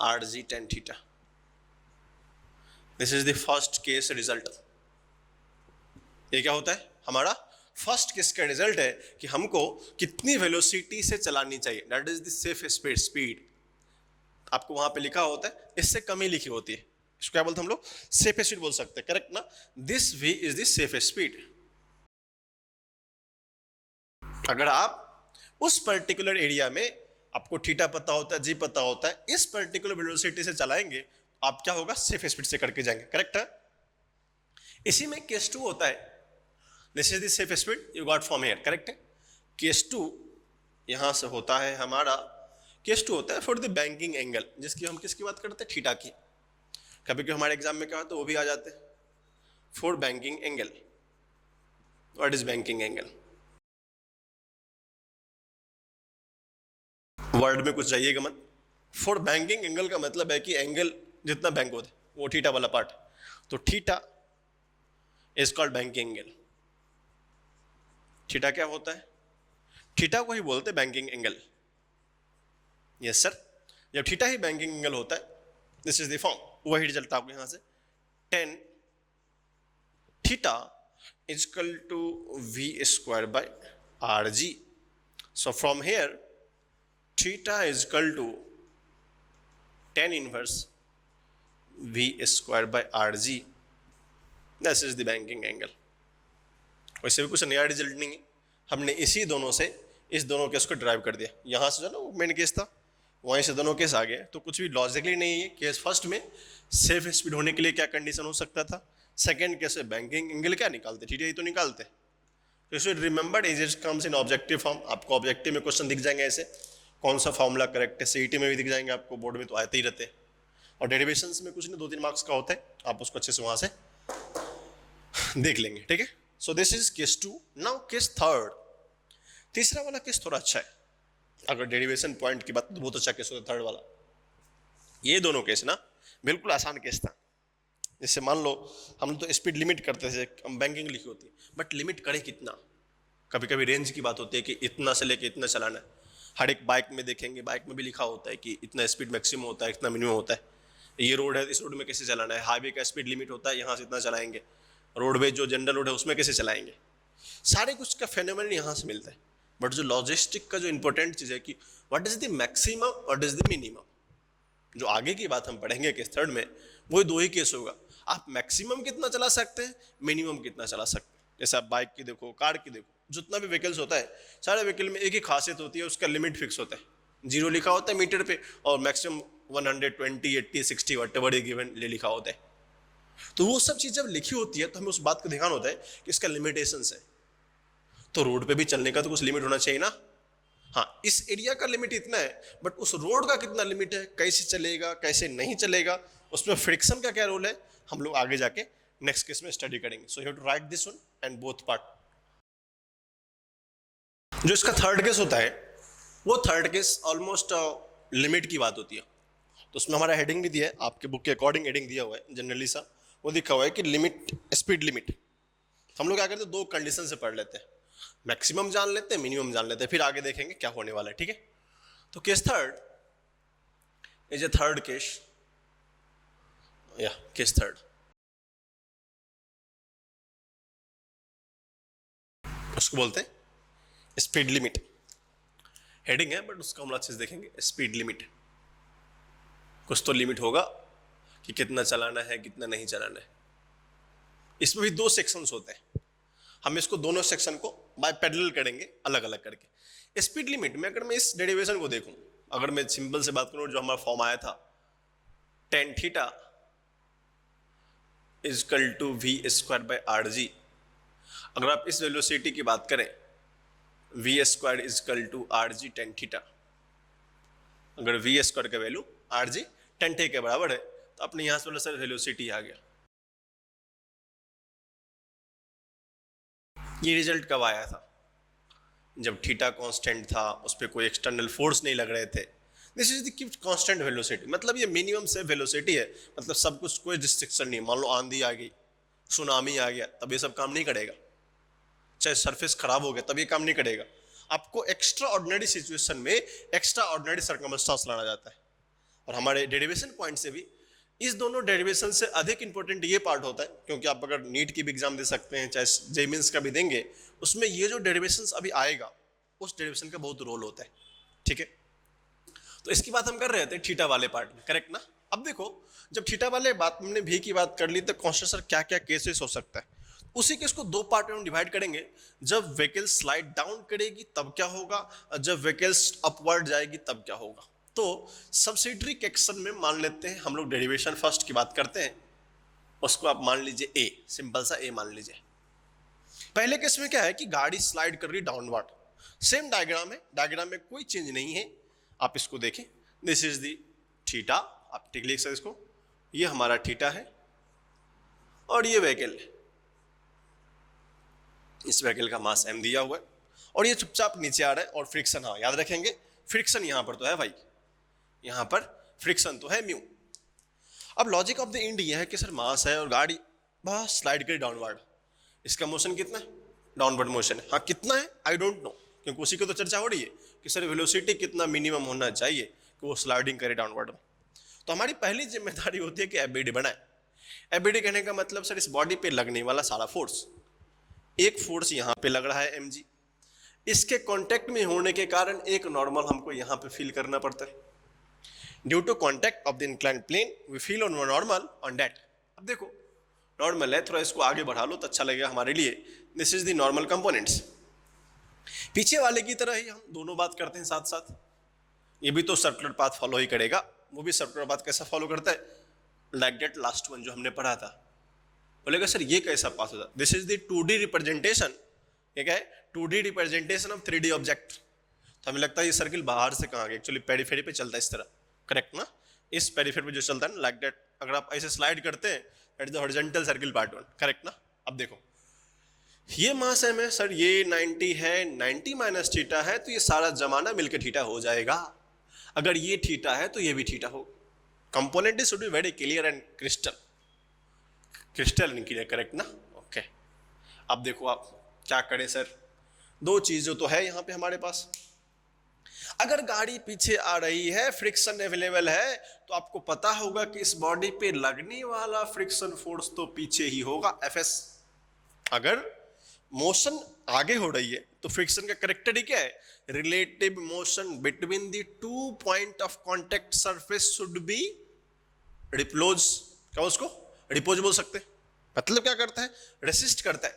r ji tan theta. This is the first case result. ये क्या होता है, हमारा first case का result है कि हमको कितनी वेलोसिटी से चलानी चाहिए, that is the safe speed. आपको वहां पे लिखा होता है, इससे कम ही लिखी होती है, इसको क्या बोलते हैं हम लोग, सेफ स्पीड बोल सकते हैं, करेक्ट ना। This v is the safe speed. अगर आप उस पर्टिकुलर एरिया में, आपको थीटा पता होता है, जी पता होता है, इस पर्टिकुलर वेलोसिटी से चलाएंगे, आप क्या होगा, सेफ स्पीड से करके जाएंगे, करेक्ट है। इसी में केस 2 होता है, this is the safe speed you got from here, correct है। केस 2 यहां से होता है हमारा, केस 2 होता है फॉर द बैंकिंग एंगल, जिसकी हम किसकी बात करते हैं, थीटा की। कभी कभी हमारे एग्जाम में क्या होता है, वो भी आ जाते हैं, for banking angle. What is banking angle, word में कुछ जाइएगा मत। फॉर बैंकिंग एंगल का मतलब है कि एंगल जितना बैंक होता है वो थीटा वाला पार्ट, तो theta is called banking angle. Theta क्या होता है, थीटा को ही बोलते हैं बैंकिंग एंगल। यस सर, जब थीटा ही बैंकिंग एंगल होता है, दिस इज द फॉर्म, वही रिजल्ट आपको यहां से, tan theta is equal to v square by r g. So from here theta is equal to tan inverse v square by rg, this is the banking angle। वैसे भी कुछ नया result नहीं है, हमने इसी दोनों से इस दोनों केस को ड्राइव कर दिया। यहाँ से जो ना मेन केस था, वहीं से दोनों केस आ गए, तो कुछ भी लॉजिकली नहीं है। केस फर्स्ट में सेफ स्पीड होने के लिए क्या कंडीशन हो सकता था, सेकेंड केस में बैंकिंग एंगल क्या निकालते, थीटा ही तो निकालते। तो you should remember is it comes in objective form, आपको ऑब्जेक्टिव में क्वेश्चन दिख जाएंगे ऐसे, कौन सा फॉर्मूला करेक्ट है, सीईटी में भी दिख जाएंगे आपको, बोर्ड में तो आते ही रहते हैं। और डेरिवेशंस में कुछ नहीं, 2-3 मार्क्स का होता है, आप उसको अच्छे से वहां से देख लेंगे, ठीक है। सो this is case 2। Now case third, तीसरा वाला केस थोड़ा अच्छा है। अगर डेरिवेशन पॉइंट की बात, तो बहुत अच्छा केस होता है थर्ड वाला। ये दोनों केस ना बिल्कुल आसान केस था। जैसे मान लो हम तो स्पीड लिमिट करते थे, बैंकिंग लिखी होती है, बट लिमिट करें कितना। कभी कभी रेंज की बात होती है कि इतना से लेके इतना चलाना है। हर एक बाइक में देखेंगे, बाइक में भी लिखा होता है कि इतना स्पीड मैक्सिमम होता है, इतना मिनिमम होता है। ये रोड है, इस रोड में कैसे चलाना है। हाईवे का स्पीड लिमिट होता है, यहाँ से इतना चलाएंगे। रोडवे जो जनरल रोड है उसमें कैसे चलाएंगे। सारे कुछ का फेनोमेनन यहाँ से मिलता है। बट जो लॉजिस्टिक का जो इंपॉर्टेंट चीज़ है कि what is the maximum, what is the minimum, जो आगे की बात हम पढ़ेंगे केस थर्ड में, वो दो ही केस होगा। आप मैक्सिमम कितना चला सकते हैं, मिनिमम कितना चला सकते हैं। जैसे आप बाइक की देखो, कार की देखो, जितना भी व्हीकल्स होता है, सारे व्हीकल में एक ही खासियत होती है, उसका लिमिट फिक्स होता है। 0 लिखा होता है मीटर पे, और मैक्सिमम 120, 80, 60 वटेवर गिवन लिखा होता है। तो वो सब चीज़ जब लिखी होती है तो हमें उस बात का ध्यान होता है कि इसका लिमिटेशंस है। तो रोड पे भी चलने का तो कुछ लिमिट होना चाहिए ना। हाँ, इस एरिया का लिमिट इतना है, बट उस रोड का कितना लिमिट है, कैसे चलेगा कैसे नहीं चलेगा, उसमें फ्रिक्शन का क्या रोल है, हम लोग आगे जाके नेक्स्ट केस में स्टडी करेंगे। So you have to write this one and both part. जो इसका थर्ड केस होता है, वो थर्ड केस ऑलमोस्ट लिमिट की बात होती है। तो उसमें हमारा हेडिंग भी दिया है, आपके बुक के अकॉर्डिंग हेडिंग दिया हुआ है जनरली सा, वो दिखा हुआ है कि लिमिट, स्पीड लिमिट। हम लोग क्या करते हैं, दो कंडीशन से पढ़ लेते हैं, मैक्सिमम जान लेते हैं, मिनिमम जान लेते हैं, फिर आगे देखेंगे क्या होने वाला है। ठीक है, तो case third is a third case, या केस थर्ड, उसको बोलते हैं स्पीड लिमिट। हेडिंग है बट उसका हम अच्छे से देखेंगे। स्पीड लिमिट, कुछ तो लिमिट होगा कि कितना चलाना है कितना नहीं चलाना है। इसमें भी दो सेक्शंस होते हैं, हम इसको दोनों सेक्शन को बाय पैरेलल करेंगे अलग अलग करके। स्पीड लिमिट में अगर मैं इस डेरिवेशन को देखूं, अगर मैं सिंपल से बात करूं, जो हमारा फॉर्म आया था tan theta is equal to v square by r g. अगर आप इस वेलोसिटी की बात करें, v square is equal to r ji tan theta, अगर वी स्क्वायर का वैल्यू आर जी टेन थीटा के बराबर है, तो अपने यहां से सर वेलोसिटी आ गया। ये रिजल्ट कब आया था, जब थीटा कांस्टेंट था, उस पर कोई एक्सटर्नल फोर्स नहीं लग रहे थे। This is the constant velocity, मतलब ये मिनिमम से वेलोसिटी है, मतलब सब कुछ कोई रिस्ट्रिक्शन नहीं। मान लो आंधी आ गई, सुनामी आ गया, तब ये सब काम नहीं करेगा। चाहे सरफेस खराब हो गया तब ये काम नहीं करेगा। आपको एक्स्ट्रा ऑर्डिनरी सिचुएशन में एक्स्ट्रा ऑर्डिनरी सर्कमस्टांस लाना जाता है। और हमारे डेरिवेशन पॉइंट से भी इस दोनों डेरिवेशन से अधिक इंपॉर्टेंट ये पार्ट होता है, क्योंकि आप अगर नीट की भी एग्जाम दे सकते हैं, चाहे जे मीन्स का भी देंगे, उसमें ये जो डेरिवेशन अभी आएगा उस डेरिवेशन का बहुत रोल होता है। ठीक है, तो इसकी बात हम कर रहे थे थीटा वाले पार्ट में, करेक्ट ना। अब देखो, जब थीटा वाले बात हमने भी की बात कर ली, तो कॉन्स्टेंट सर क्या क्या केसेस हो सकता है, उसी के इसको दो पार्ट में हम डिवाइड करेंगे। जब व्हीकल स्लाइड डाउन करेगी तब क्या होगा, और जब व्हीकल अपवर्ड जाएगी तब क्या होगा। तो सब्सिडरी केक्शन में मान लेते हैं हम लोग डेरिवेशन फर्स्ट की बात करते हैं, उसको आप मान लीजिए ए, सिंपल सा ए मान लीजिए। पहले केस में क्या है कि गाड़ी स्लाइड कर रही डाउनवर्ड, सेम डायग्राम है, डायग्राम में कोई चेंज नहीं है। आप इसको देखें, दिस इज दी थीटा, आप ठीक लिख सकते इसको, ये हमारा थीटा है और ये व्हीकल है, इस व्हीकल का मास m दिया हुआ है और ये चुपचाप नीचे आ रहा है। और फ्रिक्शन, हाँ याद रखेंगे, फ्रिक्शन यहां पर तो है भाई, यहां पर फ्रिक्शन तो है म्यू। अब लॉजिक ऑफ द इंड ये है कि सर मास है और गाड़ी बस स्लाइड करी डाउनवर्ड, इसका मोशन कितना है, डाउनवर्ड मोशन है। हाँ कितना है आई डोंट नो, क्योंकि उसी की तो चर्चा हो रही है कि सर वेलोसिटी कितना मिनिमम होना चाहिए कि वो स्लाइडिंग करे डाउनवर्ड में। तो हमारी पहली जिम्मेदारी होती है कि एबीडी बनाए। एबीडी कहने का मतलब सर इस बॉडी पे लगने वाला सारा फोर्स, एक फोर्स यहां पे लग रहा है mg, इसके कांटेक्ट में होने के कारण एक नॉर्मल हमको यहां पे फील करना पड़ता है। Due to contact of the inclined plane we feel on normal on that. अब देखो नॉर्मल है, थोड़ा इसको आगे बढ़ा लो तो अच्छा लगेगा हमारे लिए। This is the normal components. पीछे वाले की तरह ही हम दोनों बात करते हैं साथ साथ, ये भी तो सर्कुलर पाथ फॉलो ही करेगा, वो भी सर्कुलर पाथ कैसा फॉलो करता है, लाइक दैट लास्ट वन जो हमने पढ़ा था। बोलेगा सर ये कैसा पास होता है, this is the 2D representation. ये क्या है, 2D representation of 3D object. तो हमें लगता है ये सर्किल बाहर से कहाँ गया, एक्चुअली पेरीफेरी पे चलता है इस तरह, करेक्ट ना। इस पेरीफेरी पे जो चलता है ना लाइक दैट, अगर आप ऐसे स्लाइड करते हैं, that is the horizontal circle part one, correct ना। अब देखो ये मास है, में सर ये 90 है, 90 माइनस थीटा है, तो ये सारा जमाना मिलकर थीटा हो जाएगा। अगर ये थीटा है तो ये भी थीटा हो, component should be very clear and crystal and clear, correct ना? ओके, अब देखो आप क्या करें सर, दो चीजें तो है यहाँ पे हमारे पास। अगर गाड़ी पीछे आ रही है, फ्रिक्शन अवेलेबल है, तो आपको पता होगा कि इस बॉडी पे लगने वाला फ्रिक्शन फोर्स तो पीछे ही होगा, एफएस। अगर मोशन आगे हो रही है तो फ्रिक्शन का कैरेक्टर क्या है? Relative motion between the two point of contact surface should be repose. क्या उसको रिपोज बोल सकते हैं? मतलब क्या करता है? रेसिस्ट करता है।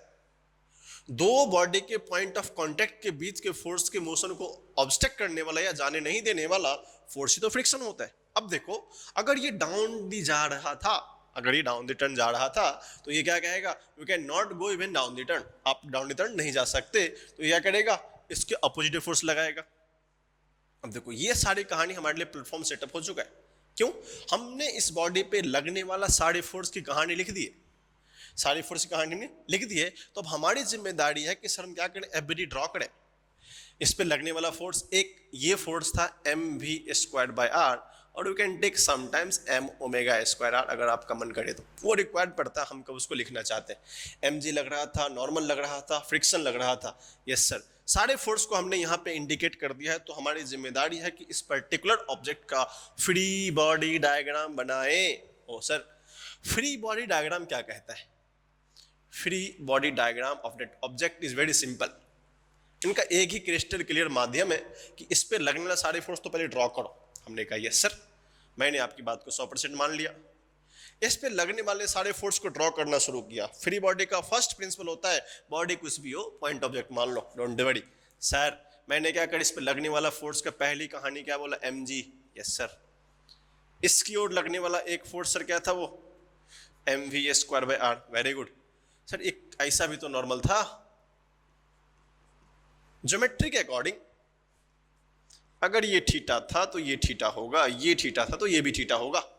दो बॉडी के पॉइंट ऑफ कांटेक्ट के बीच के फोर्स के मोशन को ऑब्स्ट्रक्ट करने वाला या जाने नहीं देने वाला फोर्स ही तो फ्रिक्शन होता है। अब देखो, अगर ये डाउन दी जा रहा था, अगर ये डाउन द टर्न जा रहा था, तो ये क्या कहेगा? You can not go even down the turn, आप डाउन द टर्न नहीं जा सकते। तो ये क्या करेगा? इसके अपोजिट फोर्स लगाएगा। अब देखो, ये सारी कहानी हमारे लिए प्लेटफॉर्म सेटअप हो चुका है। क्यों? हमने इस बॉडी पे लगने वाला सारे फोर्स की कहानी लिख दी है, सारी फोर्स की कहानी ने लिख दी है। तो अब हमारी जिम्मेदारी है कि सर हम क्या करें? एफबीडी ड्रॉ करें। इस पे लगने वाला फोर्स, एक ये फोर्स था mv²/r, और you can take sometimes m⍵²r, अगर आपका मन करे तो। वो रिक्वायर्ड पड़ता है, हम कब उसको लिखना चाहते हैं। mg लग रहा था, नॉर्मल लग रहा था, फ्रिक्शन लग रहा था। यस सर, सारे फोर्स को हमने यहाँ पे इंडिकेट कर दिया है। तो हमारी जिम्मेदारी है कि इस पर्टिकुलर ऑब्जेक्ट का फ्री बॉडी डायग्राम बनाए। ओ सर, फ्री बॉडी डायग्राम क्या कहता है? Free body diagram of that object is very simple. इनका एक ही क्रिस्टल क्लियर माध्यम है कि इस पे लगने वाला सारे फोर्स तो पहले ड्रॉ करो। हमने कहा यस सर, मैंने आपकी बात को 100% मान लिया। इस पे लगने वाले सारे फोर्स को ड्रॉ करना शुरू किया। फ्री बॉडी का फर्स्ट प्रिंसिपल होता है, बॉडी कुछ भी हो, पॉइंट ऑब्जेक्ट मान लो, डोंट वरी। सर मैंने क्या कर, इस पे लगने वाला फोर्स का पहली कहानी क्या बोला? mg। यस सर, इसकी ओर लगने वाला एक फोर्स सर क्या था? वो mv²/r। वेरी गुड सर, एक ऐसा भी तो नॉर्मल था। ज्योमेट्री के अकॉर्डिंग अगर ये थीटा था तो ये थीटा होगा, ये थीटा था तो ये भी थीटा होगा,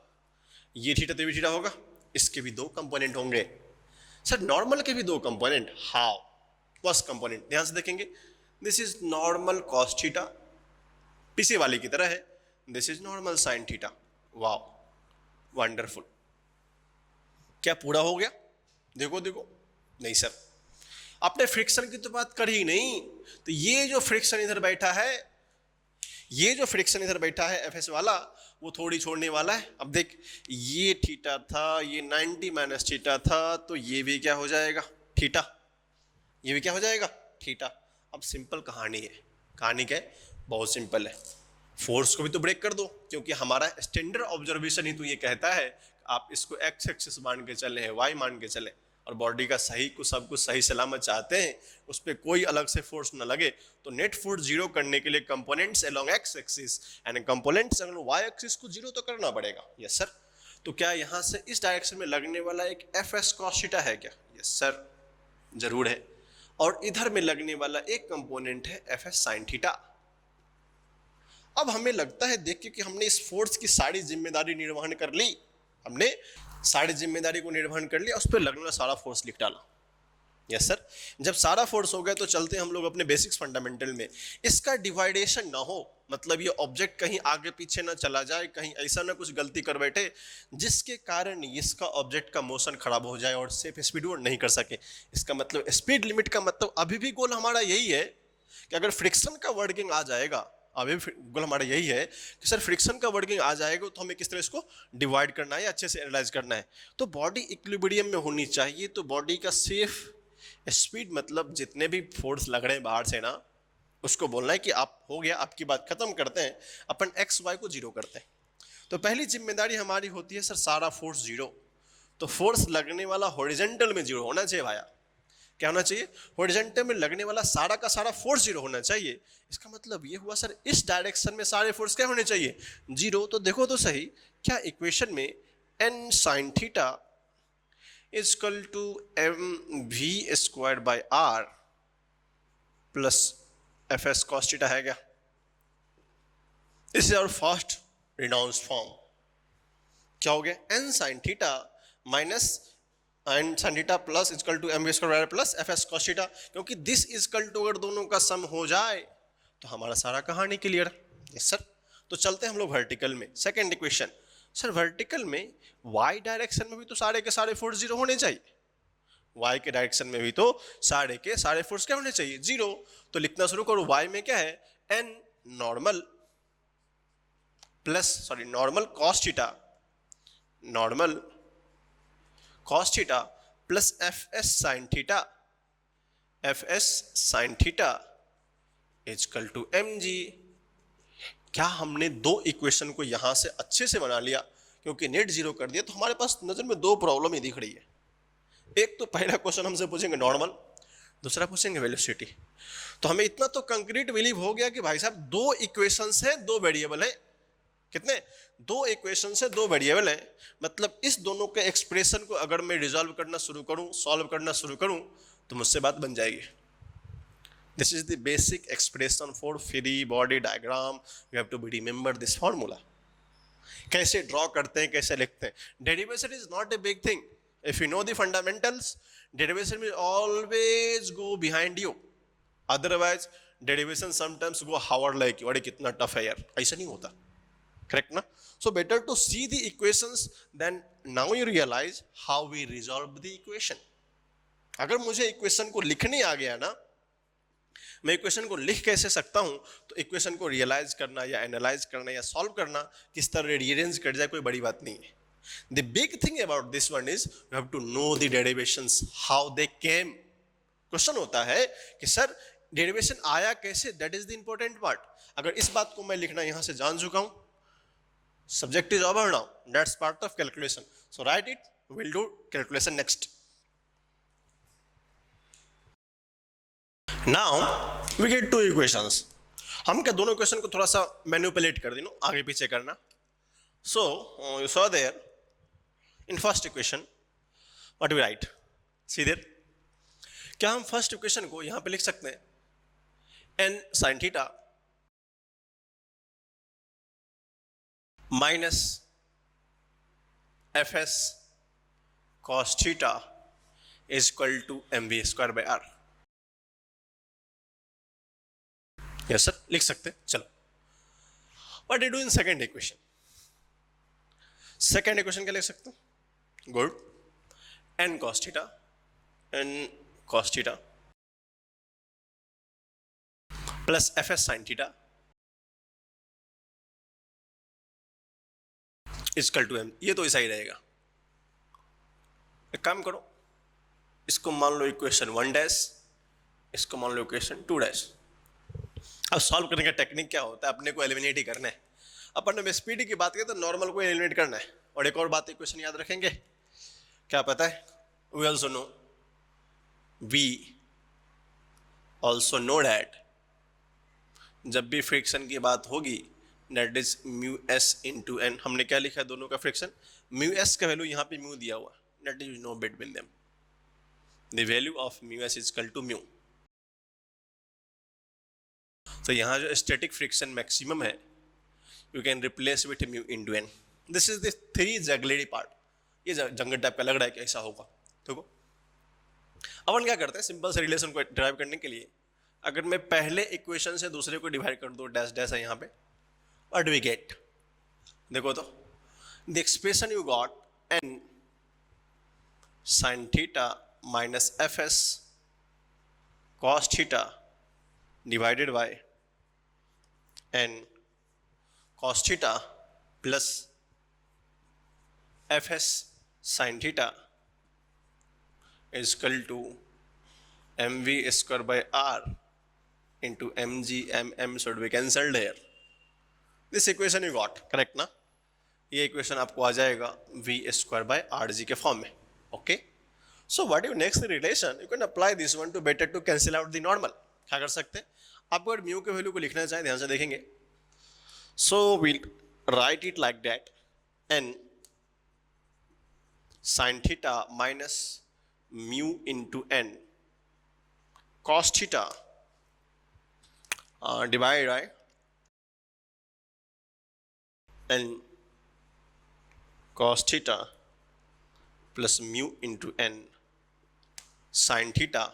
ये थीटा तो ये भी थीटा होगा। इसके भी दो कंपोनेंट होंगे। सर नॉर्मल के भी दो कंपोनेंट? हाउ? फर्स्ट कंपोनेंट ध्यान से देखेंगे, this is normal cos theta, पीछे वाले की तरह है। This is normal sine theta. Wow, wonderful. क्या पूरा हो गया? देखो देखो, नहीं सर, आपने फ्रिक्शन की तो बात कर ही नहीं। तो ये जो फ्रिक्शन इधर बैठा है, ये जो फ्रिक्शन इधर बैठा है एफएस वाला, वो थोड़ी छोड़ने वाला है। अब देख, ये थीटा था, ये 90 माइनस थीटा था, तो ये भी क्या हो जाएगा? थीटा। ये भी क्या हो जाएगा? थीटा। अब सिंपल कहानी है। कहानी क्या है? बहुत सिंपल है। फोर्स को भी तो ब्रेक कर दो, क्योंकि हमारा स्टैंडर्ड ऑब्जर्वेशन ही तो ये कहता है आप इसको एक्स एक्सिस मान के चले, वाई मान के चले, और बॉडी का सही को सब कुछ सही सलामत चाहते हैं, उस पर कोई अलग से फोर्स न लगे। तो नेट फोर्स जीरो करने के लिए components along x axis and components along y axis को जीरो तो करना पड़ेगा। Yes sir. तो क्या यहाँ से इस डायरेक्शन में लगने वाला एक एफ एस कॉस थीटा है क्या? यस सर, जरूर है। और इधर में लगने वाला एक कंपोनेंट है एफ एस साइन थीटा। अब हमें लगता है देख के कि हमने इस फोर्स की सारी जिम्मेदारी निर्वहन कर ली, हमने सारी जिम्मेदारी को निर्वहन कर लिया, उस पर लगने वाला सारा फोर्स लिख डाला। Yes sir. जब सारा फोर्स हो गया तो चलते हम लोग अपने बेसिक्स फंडामेंटल में। इसका डिवाइडेशन ना हो, मतलब ये ऑब्जेक्ट कहीं आगे पीछे ना चला जाए, कहीं ऐसा ना कुछ गलती कर बैठे जिसके कारण इसका ऑब्जेक्ट का मोशन खराब हो जाए और सेफ स्पीड वो नहीं कर सके। इसका मतलब स्पीड लिमिट का मतलब अभी भी गोल हमारा यही है कि अगर फ्रिक्शन का वर्किंग आ जाएगा, अभी गोल हमारा यही है कि सर फ्रिक्शन का वर्किंग आ जाएगा तो हमें किस तरह इसको डिवाइड करना है, अच्छे से एनालाइज करना है। तो बॉडी इक्विलिब्रियम में होनी चाहिए। तो बॉडी का सेफ स्पीड मतलब जितने भी फोर्स लग रहे हैं बाहर से ना, उसको बोलना है कि आप हो गया, आपकी बात खत्म करते हैं, अपन एक्स वाई को जीरो करते हैं। तो पहली जिम्मेदारी हमारी होती है सर सारा फोर्स जीरो। तो फोर्स लगने वाला हॉरिजॉन्टल में जीरो होना चाहिए भाया। क्या होना चाहिए? हॉरिजॉन्टल में लगने वाला सारा का सारा फोर्स जीरो होना चाहिए। इसका मतलब ये हुआ सर इस डायरेक्शन में सारे फोर्स क्या होने चाहिए? जीरो। तो देखो तो सही, क्या इक्वेशन में n sin theta is equal to mv²/r plus f s cos theta है क्या? This is our first renounced form. क्या हो गया? n sin theta minus and sin theta plus equal to mv² plus f s cos theta, क्योंकि this equal to अगर दोनों का सम हो जाए तो हमारा सारा कहानी क्लियर। Yes sir. तो चलते हैं हम लोग वर्टिकल में। सेकंड इक्वेशन, सर वर्टिकल में y डायरेक्शन में भी तो सारे के सारे फोर्स जीरो होने चाहिए, y के डायरेक्शन में भी तो सारे के सारे फोर्स क्या होने चाहिए, जीरो। तो लिखना शुरू करो, y में क्या है, n normal plus sorry normal cos theta, normal cos theta plus f s sine theta, f s sine theta is equal to M g. क्या हमने दो इक्वेशन को यहां से अच्छे से बना लिया, क्योंकि नेट जीरो कर दिया तो हमारे पास नजर में दो प्रॉब्लम ही दिख रही है। एक तो पहला क्वेश्चन हमसे पूछेंगे नॉर्मल, दूसरा पूछेंगे वेलोसिटी। तो हमें इतना तो कंक्रीट बिलीव हो गया कि भाई साहब दो इक्वेशंस हैं, दो वेरिएबल हैं, कितने, दो इक्वेशन से दो वेरिएबल हैं, मतलब इस दोनों के एक्सप्रेशन को अगर मैं रिजॉल्व करना शुरू करूं, सॉल्व करना शुरू करूं, तो मुझसे बात बन जाएगी। This is the basic expression for free body diagram, you have to be remember this formula. कैसे ड्रॉ करते हैं, कैसे लिखते हैं। Derivation is not a big thing, if you know the fundamentals, derivation will always go behind you, otherwise derivation sometimes go hover like you, अरे कितना tough है यार, ऐसा नहीं होता, करेक्ट ना। So better to see the equations, then now you realize how we resolve the equation. अगर मुझे इक्वेशन को लिखने आ गया ना, मैं इक्वेशन को लिख कैसे सकता हूं, तो इक्वेशन को रियलाइज करना या एनालाइज करना या सॉल्व करना किस तरह रीअरेंज कर जाए कोई बड़ी बात नहीं है। The big thing about this one is you have to know the derivations, how they came. Question होता है कि सर डेरिवेशन आया कैसे, that is the important part. अगर इस बात को मैं लिखना यहां से जान चुका हूं, subject is over now, that's part of calculation, so write it, we'll do calculation next. Now we get two equations. हम क्या दोनों इक्वेशन को थोड़ा सा मैनिपुलेट कर देना, आगे पीछे करना। So you saw there in first equation what we write, see there, क्या हम फर्स्ट इक्वेशन को यहां पे लिख सकते हैं n sin theta minus f s cos theta is equal to m v square by r. Yes sir, लिख सकते हैं। चलो, what do in second equation, second equation क्या लिख सकते हैं, good, n cos theta, n cos theta plus f s sine theta equal to m. ये तो ऐसा ही रहेगा। एक काम करो, इसको मान लो इक्वेशन 1 डैश, इसको मान लो इक्वेशन 2 डैश। अब सॉल्व करने का टेक्निक क्या होता है, अपने को एलिमिनेट ही करना है। अपन ने स्पीड की बात की तो नॉर्मल को एलिमिनेट करना है। और एक और बात इक्वेशन याद रखेंगे, क्या पता है, वी ऑल्सो नो दैट जब भी फ्रिक्शन की बात होगी, that is mu s into n. हमने क्या लिखा है दोनों का फ्रिक्शन, म्यू एस का वैल्यू यहाँ पे म्यू दिया हुआ, that is no between them, the value of mu s is equal to mu. तो यहाँ जो स्टैटिक फ्रिक्शन मैक्सिमम है, you can replace with mu into n. This is the three जगलेडी पार्ट। ये जंगल टाइप का लग रहा है कि ऐसा होगा। देखो अपन क्या करते हैं, सिंपल से रिलेशन को डिराइव करने के लिए, अगर मैं पहले इक्वेशन से दूसरे को डिवाइड कर दूं, डैश डैश है यहाँ पे, व्हाट वी गेट, देखो तो the expression you got n sine theta minus f s cos theta divided by n cos theta plus f s sine theta is equal to mv square by r into mg mm should be cancelled here. This equation you got, correct ना? ये equation आपको आ जाएगा v square by rg के form में, okay? So what you next relation, you can apply this one to better to cancel out the normal. क्या कर सकते हैं, आपको अगर म्यू के वैल्यू को लिखना चाहें, ध्यान से देखेंगे, so we'll write it like that, n sin theta minus mu into n cos theta divided by n cos theta plus mu into n sin theta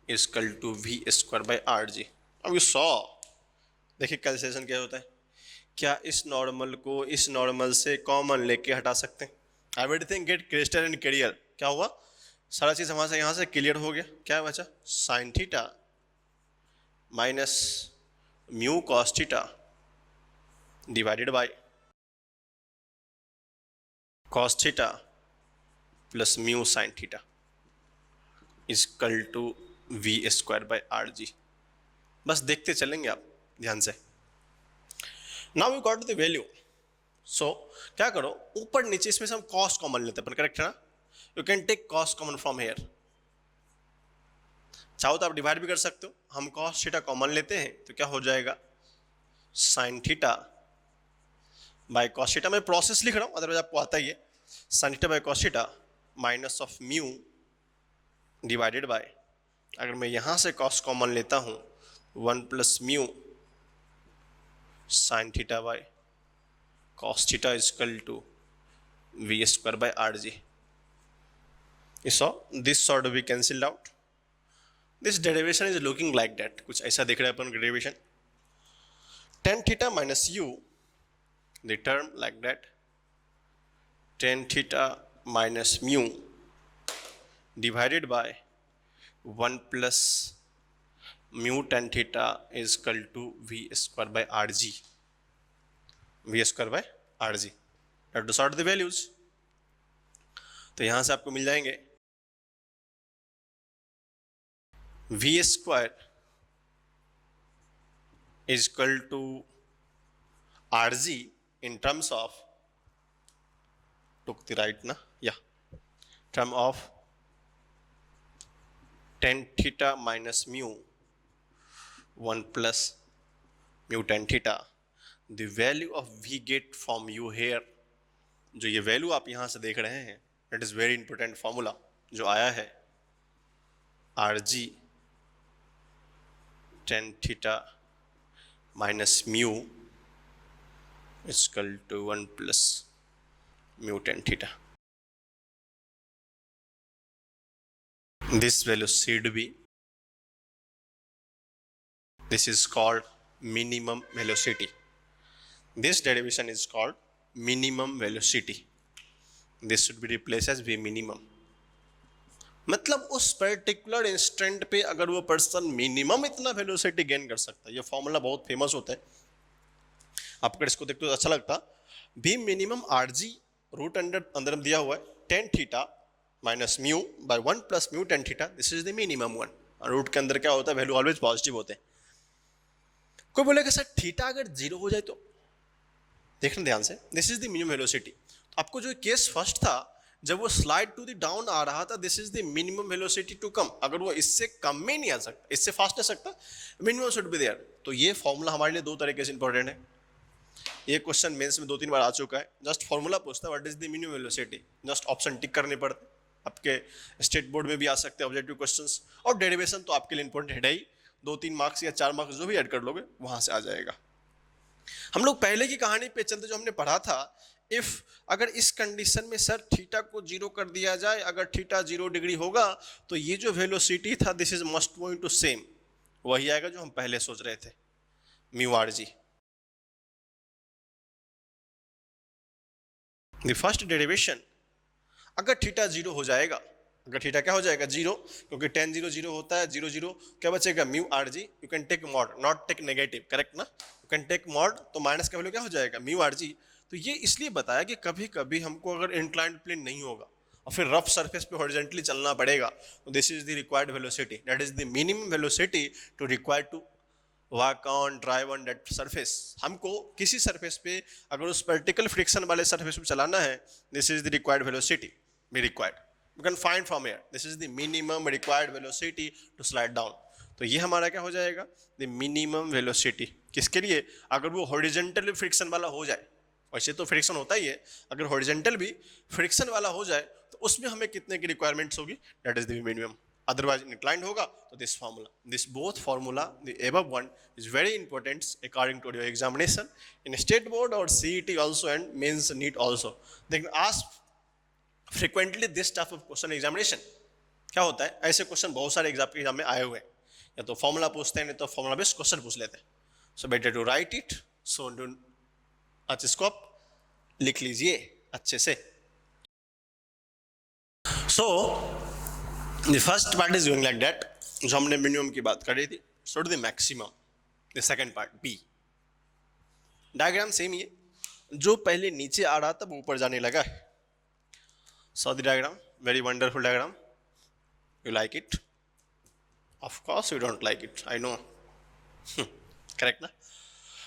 is equal to v square by rg. अब you saw, देखिए calculation क्या होता है, क्या इस normal को इस normal से कॉमन लेके हटा सकते हैं? Everything get crystal and clear. क्या हुआ? सारा चीज हमारे से यहाँ से क्लियर हो गया। क्या बचा? Sine theta minus mu cos theta divided by cos theta plus mu sine theta is equal to v square by r g. बस देखते चलेंगे आप ध्यान से। Now we got the value. So क्या करो, ऊपर नीचे इसमें से हम कॉस कॉमन लेते हैं, करेक्ट है ना? You can take cos common from here. चाहो तो आप डिवाइड भी कर सकते हो। हम कॉस थीटा कॉमन लेते हैं तो क्या हो जाएगा? Sign theta by cos theta. मैं प्रोसेस लिख रहा हूं, अदरवाइज आपको आता ही है। Sign theta by cos theta minus of mu divided bye, अगर मैं यहां से कॉस कॉमन लेता हूं, 1 plus mu sine theta bye cos theta is equal to v square by rg. You saw this sort of be cancelled out. This derivation is looking like that. कुछ ऐसा दिख रहा है अपन derivation. Tan theta minus u, the term like that. Tan theta minus mu divided by 1 plus mu tan theta is equal to v square by rg. v square by rg. Now to sort the values, तो यहां से आपको मिल जाएंगे v square is equal to rg in terms of, took the right na, yeah, term of tan theta minus mu 1 plus mu tan theta. The value of v get from u here, जो ये value आप यहां से देख रहे हैं, it is very important formula जो आया है, rg tan theta minus mu is equal to 1 plus mu tan theta. This value should be, this is called minimum velocity. This derivation is called minimum velocity. This should be replaced as v minimum. मतलब उस particular instant पे अगर वो person minimum इतना velocity gain कर सकता है, ये फॉर्मूला बहुत फेमस होता है, आपको इसको देखते हो अच्छा लगता। v मिनिमम rg रूट अंदर दिया हुआ है tan theta minus mu by 1 plus mu tan theta, this is the minimum one. Root के अंदर क्या होता है? वैल्यू ऑलवेज पॉजिटिव होते हैं। कोई बोलेगा सर थीटा अगर जीरो हो जाए तो? देखना ध्यान से, this is the minimum velocity. आपको जो केस फर्स्ट था, जब वो स्लाइड टू द डाउन आ रहा था, this is the minimum velocity to come. अगर वो इससे कम में नहीं आ सकता, इससे फास्ट आ सकता, मिनिमम शुड बी देयर। तो ये फॉर्मूला हमारे लिए दो तरीके से इंपॉर्टेंट है। ये क्वेश्चन मेंस में 2-3 बार आ चुका है। जस्ट फॉर्मूला पूछता है what is the minimum velocity, just option tick करने पड़ते। आपके स्टेट बोर्ड में भी आ सकते हैं ऑब्जेक्टिव क्वेश्चंस, और डेरिवेशन तो आपके लिए इंपॉर्टेंट है ही। 2-3 मार्क्स या 4 मार्क्स जो भी ऐड कर लोगे वहां से आ जाएगा। हम लोग पहले की कहानी पे चलते, जो हमने पढ़ा था, इफ अगर इस कंडीशन में सर थीटा को 0 कर दिया जाए, अगर थीटा 0 डिग्री होगा तो ये जो वेलोसिटी था, this is must going to same, वही आएगा जो हम पहले सोच रहे थे, mu r g. The first derivation, अगर थीटा 0 हो जाएगा, अगर थीटा क्या हो जाएगा? 0, क्योंकि tan 0 0 होता है, 0 0 क्या बचेगा? Mu r g. You can take mod, not take negative, correct ना? यू कैन टेक मॉड, तो माइनस का वैल्यू क्या हो जाएगा? Mu r g. तो ये इसलिए बताया कि कभी कभी हमको अगर इंक्लाइंड प्लेन नहीं होगा और फिर रफ सरफेस पे हॉरिजॉन्टली चलना पड़ेगा, तो this is the required velocity, that is the minimum velocity to required to work on drive on that surface. हमको किसी सरफेस पे अगर उस पर्टिकुलर फ्रिक्शन वाले सरफेस पे चलाना है, this is the required velocity be required. You can find from here, this is the minimum required velocity to slide down. तो ये हमारा क्या हो जाएगा? The minimum velocity. किसके लिए? अगर वो हॉरिजॉन्टल फ्रिक्शन वाला हो जाए, वैसे तो फ्रिक्शन होता ही है, अगर हॉरिजॉन्टल भी फ्रिक्शन वाला हो जाए तो उसमें हमें कितने की रिक्वायरमेंट्स होगी? That is the minimum. Otherwise inclined होगा तो this formula, this both formula, the above one is very important according to your examination in state board और CET also and mains NEET also. Then ask frequently this type of question examination. क्या होता है, ऐसे question बहुत सारे exam में आए हुए हैं, या तो फॉर्मूला पूछते हैं, नहीं तो फॉर्मूला बेस्ड क्वेश्चन पूछ लेते हैं। So better to write it, so अच्छा इसको आप लिख लीजिए अच्छे से. So the first part is going like that. जो हमने मिनिमम की बात करी थी, so the maximum. The second part b. Diagram same ही है, जो पहले नीचे आ रहा था वो ऊपर जाने लगा है. So the diagram, very wonderful diagram. You like it? Of course you don't like it, I know. Correct ना?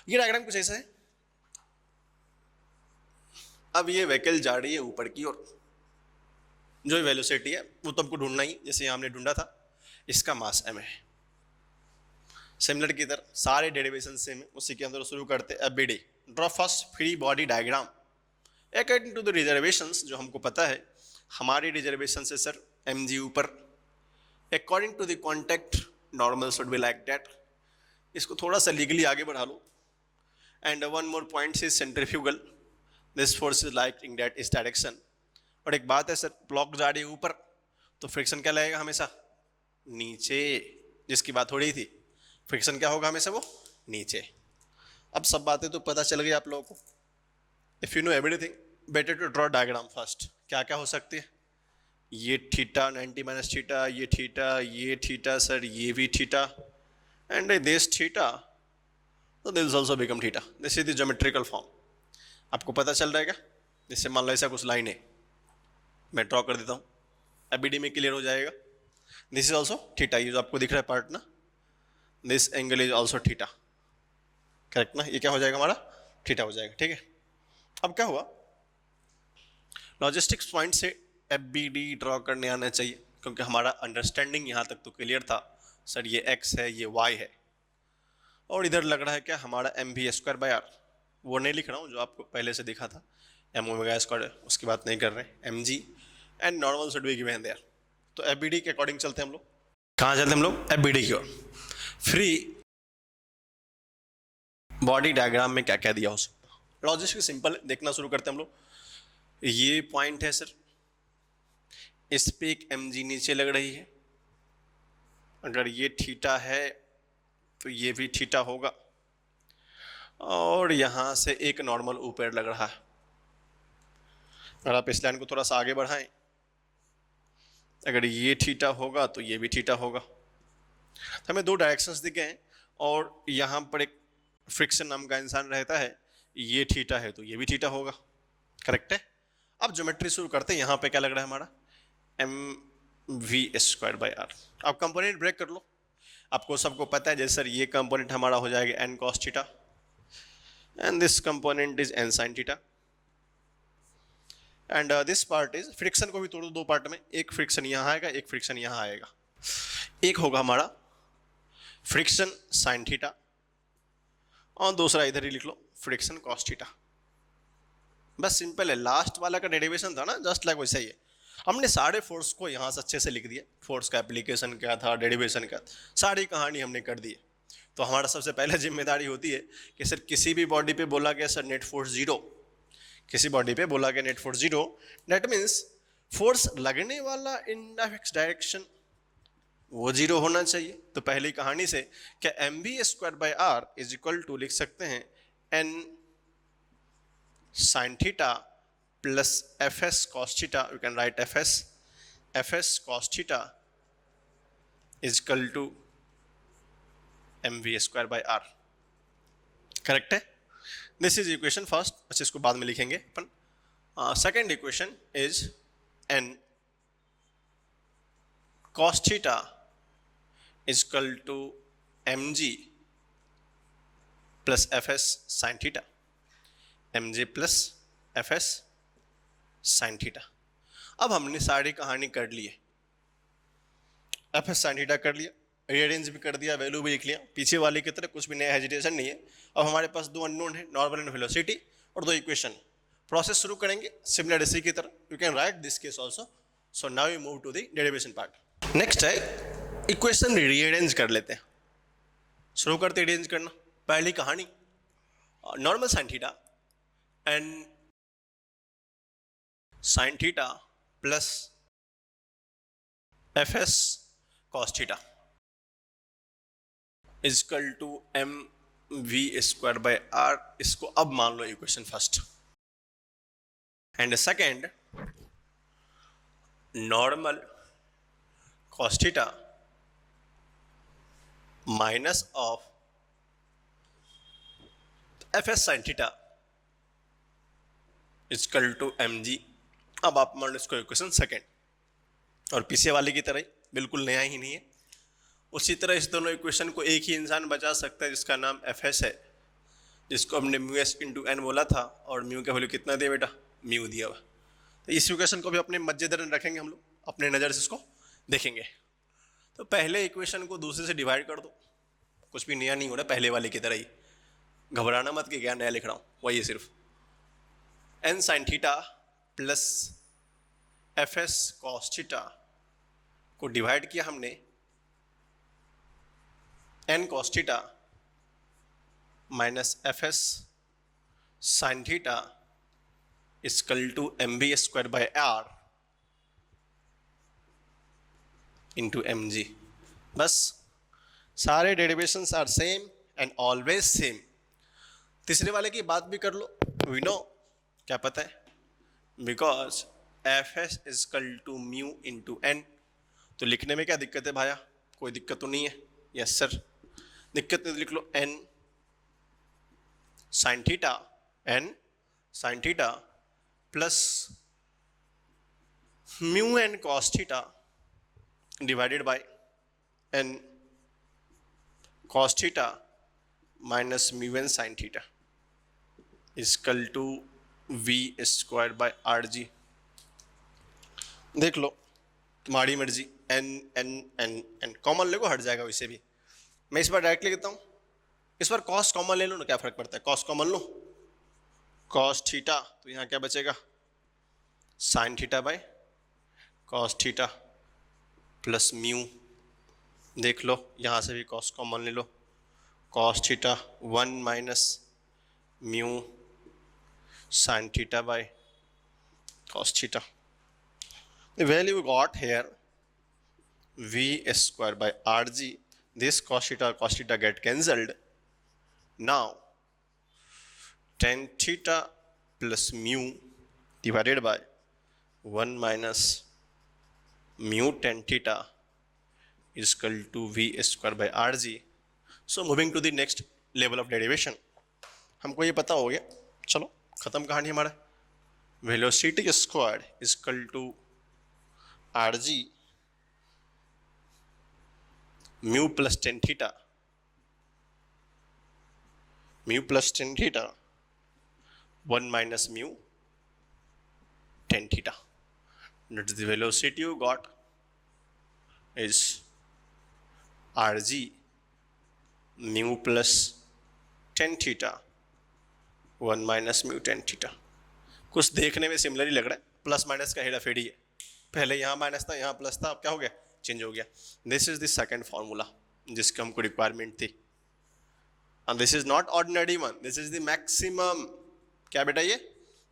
ये डायग्राम कुछ ऐसा है. अब ये व्हीकल जा रही है ऊपर की ओर. जो वेलोसिटी है वो तो हमको ढूंढना ही, जैसे यहाँ हमने ढूंढा था. इसका मास m है. सिमिलर की तरह सारे डेरिवेशन सेम है. उसी के अंदर शुरू करते हैं. ABD, draw first free body diagram according to the reservations. जो हमको पता है हमारी रिजर्वेशन से सर mg ऊपर. According to the contact normal should be like that. इसको थोड़ा सा लीगली आगे बढ़ा लो. And one more point is centrifugal. This force is like in that इस डायरेक्शन. और एक बात है सर, ब्लॉक जा रही है ऊपर तो फ्रिक्शन क्या लगेगा हमेशा? नीचे. जिसकी बात हो रही थी, फ्रिक्शन क्या होगा हमेशा? वो नीचे. अब सब बातें तो पता चल गई आप लोगों को. If you know everything, better to draw diagram first. क्या क्या हो सकती है? ये थीटा 90 माइनस थीटा, ये थीटा सर, ये भी थीटा, एंड दिस थीटा, तो this also become theta. This is the geometrical form. आपको पता चल रहा है क्या? जैसे मान लो ऐसा कुछ लाइन है, मैं ड्रॉ कर देता हूँ, एबीडी में क्लियर हो जाएगा. This is also theta. ये जो आपको दिख रहा है पार्ट ना, this angle is also theta. Correct ना? ये क्या हो जाएगा हमारा? थीटा हो जाएगा. ठीक है. अब क्या हुआ, लॉजिस्टिक्स पॉइंट से एफबीडी ड्रॉ करने आना चाहिए, क्योंकि हमारा अंडरस्टैंडिंग यहाँ तक तो क्लियर था. सर ये एक्स है, ये वाई है, और इधर लग रहा है क्या हमारा m v square by r. वो नहीं लिख रहा हूँ, जो आपको पहले से दिखा था एम ओमेगा स्क्वायर, उसकी बात नहीं कर रहे. M g and normal should be given there. तो एफबीडी के अकॉर्डिंग चलते हैं हम लोग. कहाँ चलते हैं हम लोग? एफबीडी की ओर. फ्री बॉडी डायग्राम में क्या क्या दिया हो सकता. लॉजिस्टिक सिंपल है, देखना शुरू करते हैं हम लोग. ये पॉइंट है सर, इस पे एक एम जी नीचे लग रही है. अगर ये थीटा है तो ये भी थीटा होगा, और यहाँ से एक नॉर्मल ऊपर लग रहा है. अगर आप इस लाइन को थोड़ा सा आगे बढ़ाएं, अगर ये थीटा होगा तो ये भी थीटा होगा. तो हमें दो डायरेक्शंस दिख गए हैं, और यहाँ पर एक फ्रिक्शन नाम का इंसान रहता है. ये थीटा है तो ये भी थीटा होगा. करेक्ट है. अब ज्योमेट्री शुरू करते हैं. यहाँ पे क्या लग रहा है हमारा? M v square by r. अब कंपोनेंट ब्रेक कर लो. आपको सबको पता है जैसे सर ये कंपोनेंट हमारा हो जाएगा n cos theta, and this component is n sine theta, and this part is, friction को भी तोड़ो दो पार्ट में. एक फ्रिक्शन यहाँ आएगा, एक फ्रिक्शन यहाँ आएगा. एक होगा हमारा फ्रिक्शन साइन थीटा, और दूसरा इधर ही लिख लो फ्रिक्शन कॉस थीटा. बस सिंपल है. लास्ट वाला का डेरिवेशन था ना, जस्ट लाइक वैसा ही है. हमने सारे फोर्स को यहाँ से अच्छे से लिख दिया. फोर्स का एप्लीकेशन क्या था, डेरिवेशन क्या था, सारी कहानी हमने कर दी है. तो हमारा सबसे पहले जिम्मेदारी होती है कि सर किसी भी बॉडी पे बोला गया सर नेट फोर्स जीरो, किसी बॉडी पे बोला गया net force zero, that means force लगने वाला इन एक्स डायरेक्शन वो जीरो होना चाहिए. तो पहली कहानी से क्या m v square by r is equal to लिख सकते हैं n sine theta plus f s cos theta. You can write f s cos theta is equal to m v square by r. Correct है. This is equation first. अच्छा इसको बाद में लिखेंगे अपन. Second equation is n cos theta is equal to M g plus f s sine theta. M g plus f s sine theta. अब हमने सारी कहानी कर ली है. एफ एस साइन थीटा कर लिया, रीअरेंज भी कर दिया, वैल्यू भी लिख लिया. पीछे वाले की तरह कुछ भी नया हेजिटेशन नहीं है. अब हमारे पास दो अननोन है, नॉर्मल एंड वेलोसिटी, और दो इक्वेशन. प्रोसेस शुरू करेंगे सिमिलर इसी की तरह. You can write this case also. So now we move to the derivation part. Next है इक्वेशन रीअरेंज कर लेते हैं. शुरू करते रीअरेंज करना. पहली कहानी normal sine theta and sine theta plus f s cos theta is equal to m v square by r, इसको अब मान लो equation first. And second, normal cos theta minus of f s sine theta equal to M G. अब आप मान लो इसको equation second, और पीछे वाले की तरह ही बिल्कुल नया ही नहीं है। उसी तरह इस दोनों इक्वेशन को एक ही इंसान बचा सकता है जिसका नाम एफ एस है, जिसको हमने म्यू एस इंटू एन बोला था, और म्यू का वैल्यू कितना दिया बेटा, म्यू दिया हुआ। तो इस इक्वेशन को भी अपने मजेदार रखेंगे हम लोग, अपने नज़र से इसको देखेंगे। तो पहले इक्वेशन को दूसरे से डिवाइड कर दो, कुछ भी नया नहीं हो रहा, पहले वाले की तरह ही, घबराना मत कि क्या नया लिख रहा हूँ, वही है सिर्फ। N sine theta plus f s cos theta को डिवाइड किया हमने n cos theta minus f s sine theta equal to m v square by r into m g. बस, सारे derivations are same and always same. तीसरे वाले की बात भी कर लो, वी नो, क्या पता है, because f s equal to mu into n. तो लिखने में क्या दिक्कत है भाया, कोई दिक्कत तो नहीं है? यस सर, दिक्कत नहीं तो लिख लो n sine theta plus mu n cos theta divided by n cos theta minus mu n sine theta equal to v square by r g. देख लो, तुम्हारी मर्जी, n n n n common ले को हट जाएगा वैसे भी। मैं इस बार डायरेक्ट लिखता हूँ, इस बार कॉस कॉमन ले लो ना, क्या फर्क पड़ता है, कॉस कॉमन लो, कॉस थीटा, तो यहाँ क्या बचेगा, sine theta by cos theta plus mu. देख लो, यहाँ से भी कॉस कॉमन ले लो, cos theta 1 minus mu sine theta by cos theta. The value got here v square by rg. This cos theta get cancelled. Now tan theta plus mu divided by 1 minus mu tan theta is equal to v square by rg. So moving to the next level of derivation. हमको ये पता हो गया, चलो खत्म कहानी हमारा। Velocity square is equal to rg mu plus tan theta 1 minus mu tan theta. That is the velocity you got is rg mu plus tan theta 1 minus mu tan theta. कुछ देखने में सिमिलर ही लग रहा है, plus minus का हेरा फेरी है, पहले यहाँ माइनस था यहाँ प्लस था, अब क्या हो गया, चेंज हो गया। This is the second formula जिसकी हमको रिक्वायरमेंट थी, and this is not ordinary one, this is the maximum. क्या बेटा ये,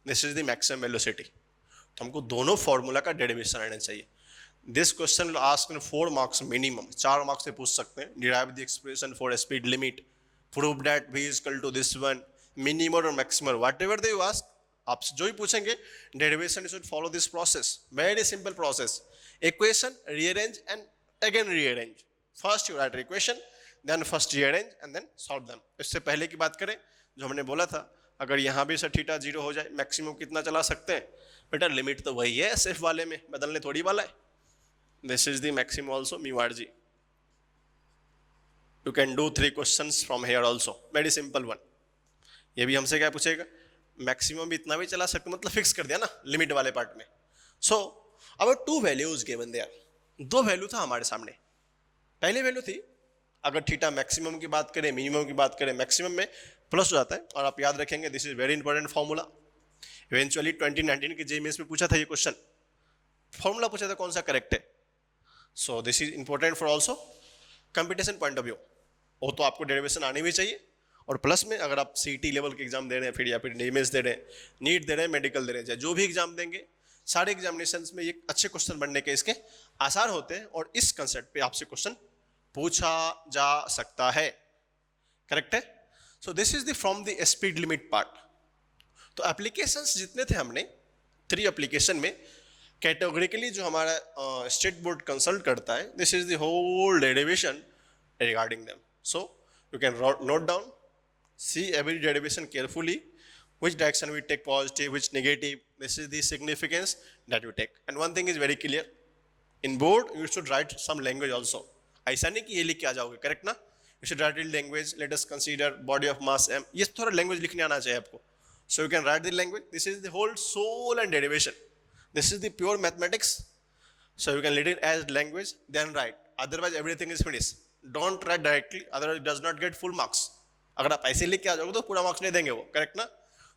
this is the maximum velocity. तो हमको दोनों फॉर्मूला का डेरिवेशन आना चाहिए। This question will ask in 4 marks minimum, 4 marks से पूछ सकते हैं। Derive the expression for speed limit, prove that v is equal to this one, minimum और maximum, what ever they you ask, आपसे जो ही पूछेंगे derivation should follow this process, very simple process. Equation rearrange and again rearrange, first you write equation, then first rearrange and then solve them. इससे पहले की बात करें, जो हमने बोला था, अगर यहाँ भी से थीटा 0 हो जाए, मैक्सिमम कितना चला सकते हैं बेटा, लिमिट तो वही है, सिर्फ वाले में बदलने थोड़ी वाला है। This is the maximum also mu r g. You can do 3 questions from here also, very simple one. ये भी हमसे क्या पूछेगा, मैक्सिमम भी इतना भी चला सकते, मतलब फिक्स कर दिया ना लिमिट वाले पार्ट में। सो अब 2 वैल्यूज गिवन देयर, 2 वैल्यू था हमारे सामने। पहली वैल्यू थी, अगर थीटा मैक्सिमम की बात करें मिनिमम की बात करें, मैक्सिमम में प्लस हो जाता है, और आप याद रखेंगे this is very important formula. Eventually 2019 के जेईएमएस में पूछा था ये क्वेश्चन, फॉर्मूला पूछा था कौन सा करेक्ट है। सो this is important for also competition point of view, वो तो आपको डेरिवेशन आनी भी चाहिए। और प्लस में अगर आप सीटी लेवल के एग्जाम दे रहे हैं, फिर या फिर एमएस दे रहे हैं, नीट दे रहे हैं, मेडिकल दे रहे हैं, जो भी एग्जाम देंगे, सारे एग्जामिनेशंस में ये अच्छे क्वेश्चन बनने के इसके आसार होते हैं, और इस कंसेप्ट पे आपसे क्वेश्चन पूछा जा सकता है। करेक्ट है? सो this is the from the speed limit part. तो एप्लीकेशंस जितने थे हमने 3 एप्लीकेशन में कैटेगोरिकली जो हमारा स्टेट बोर्ड कंसल्ट करता है, this is the whole derivation regarding them. So you can note down, see every derivation carefully, which direction we take, positive, which negative, this is the significance that you take. And one thing is very clear, in board you should write some language also. ऐसा नहीं कि ये लिख के आ जाओगे, correct ना? You should write in language. Let us consider body of mass m. ये थोड़ा language लिखने आना चाहिए आपको. So you can write the language. This is the whole soul and derivation. This is the pure mathematics. So you can read it as language, then write. Otherwise everything is finished. Don't write directly, otherwise it does not get full marks. अगर आप ऐसे लिख के आ जाओगे तो पूरा marks नहीं देंगे वो, करेक्ट ना?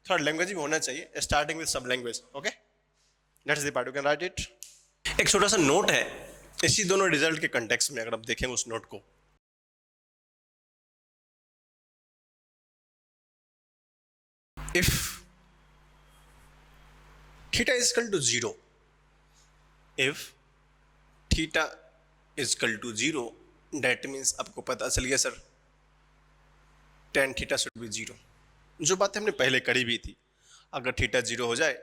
थोड़ा लैंग्वेज भी होना चाहिए, स्टार्टिंग विद सब language. Okay, that's the part, you can write it. एक छोटा सा नोट है इसी दोनों रिजल्ट के कंटेक्स्ट में, अगर आप देखें उस नोट को. If theta is equal to 0, if theta is equal to 0, that means आपको पता चल गया sir tan theta should be 0. जो बात हमने पहले करी भी थी, अगर थीटा 0 हो जाए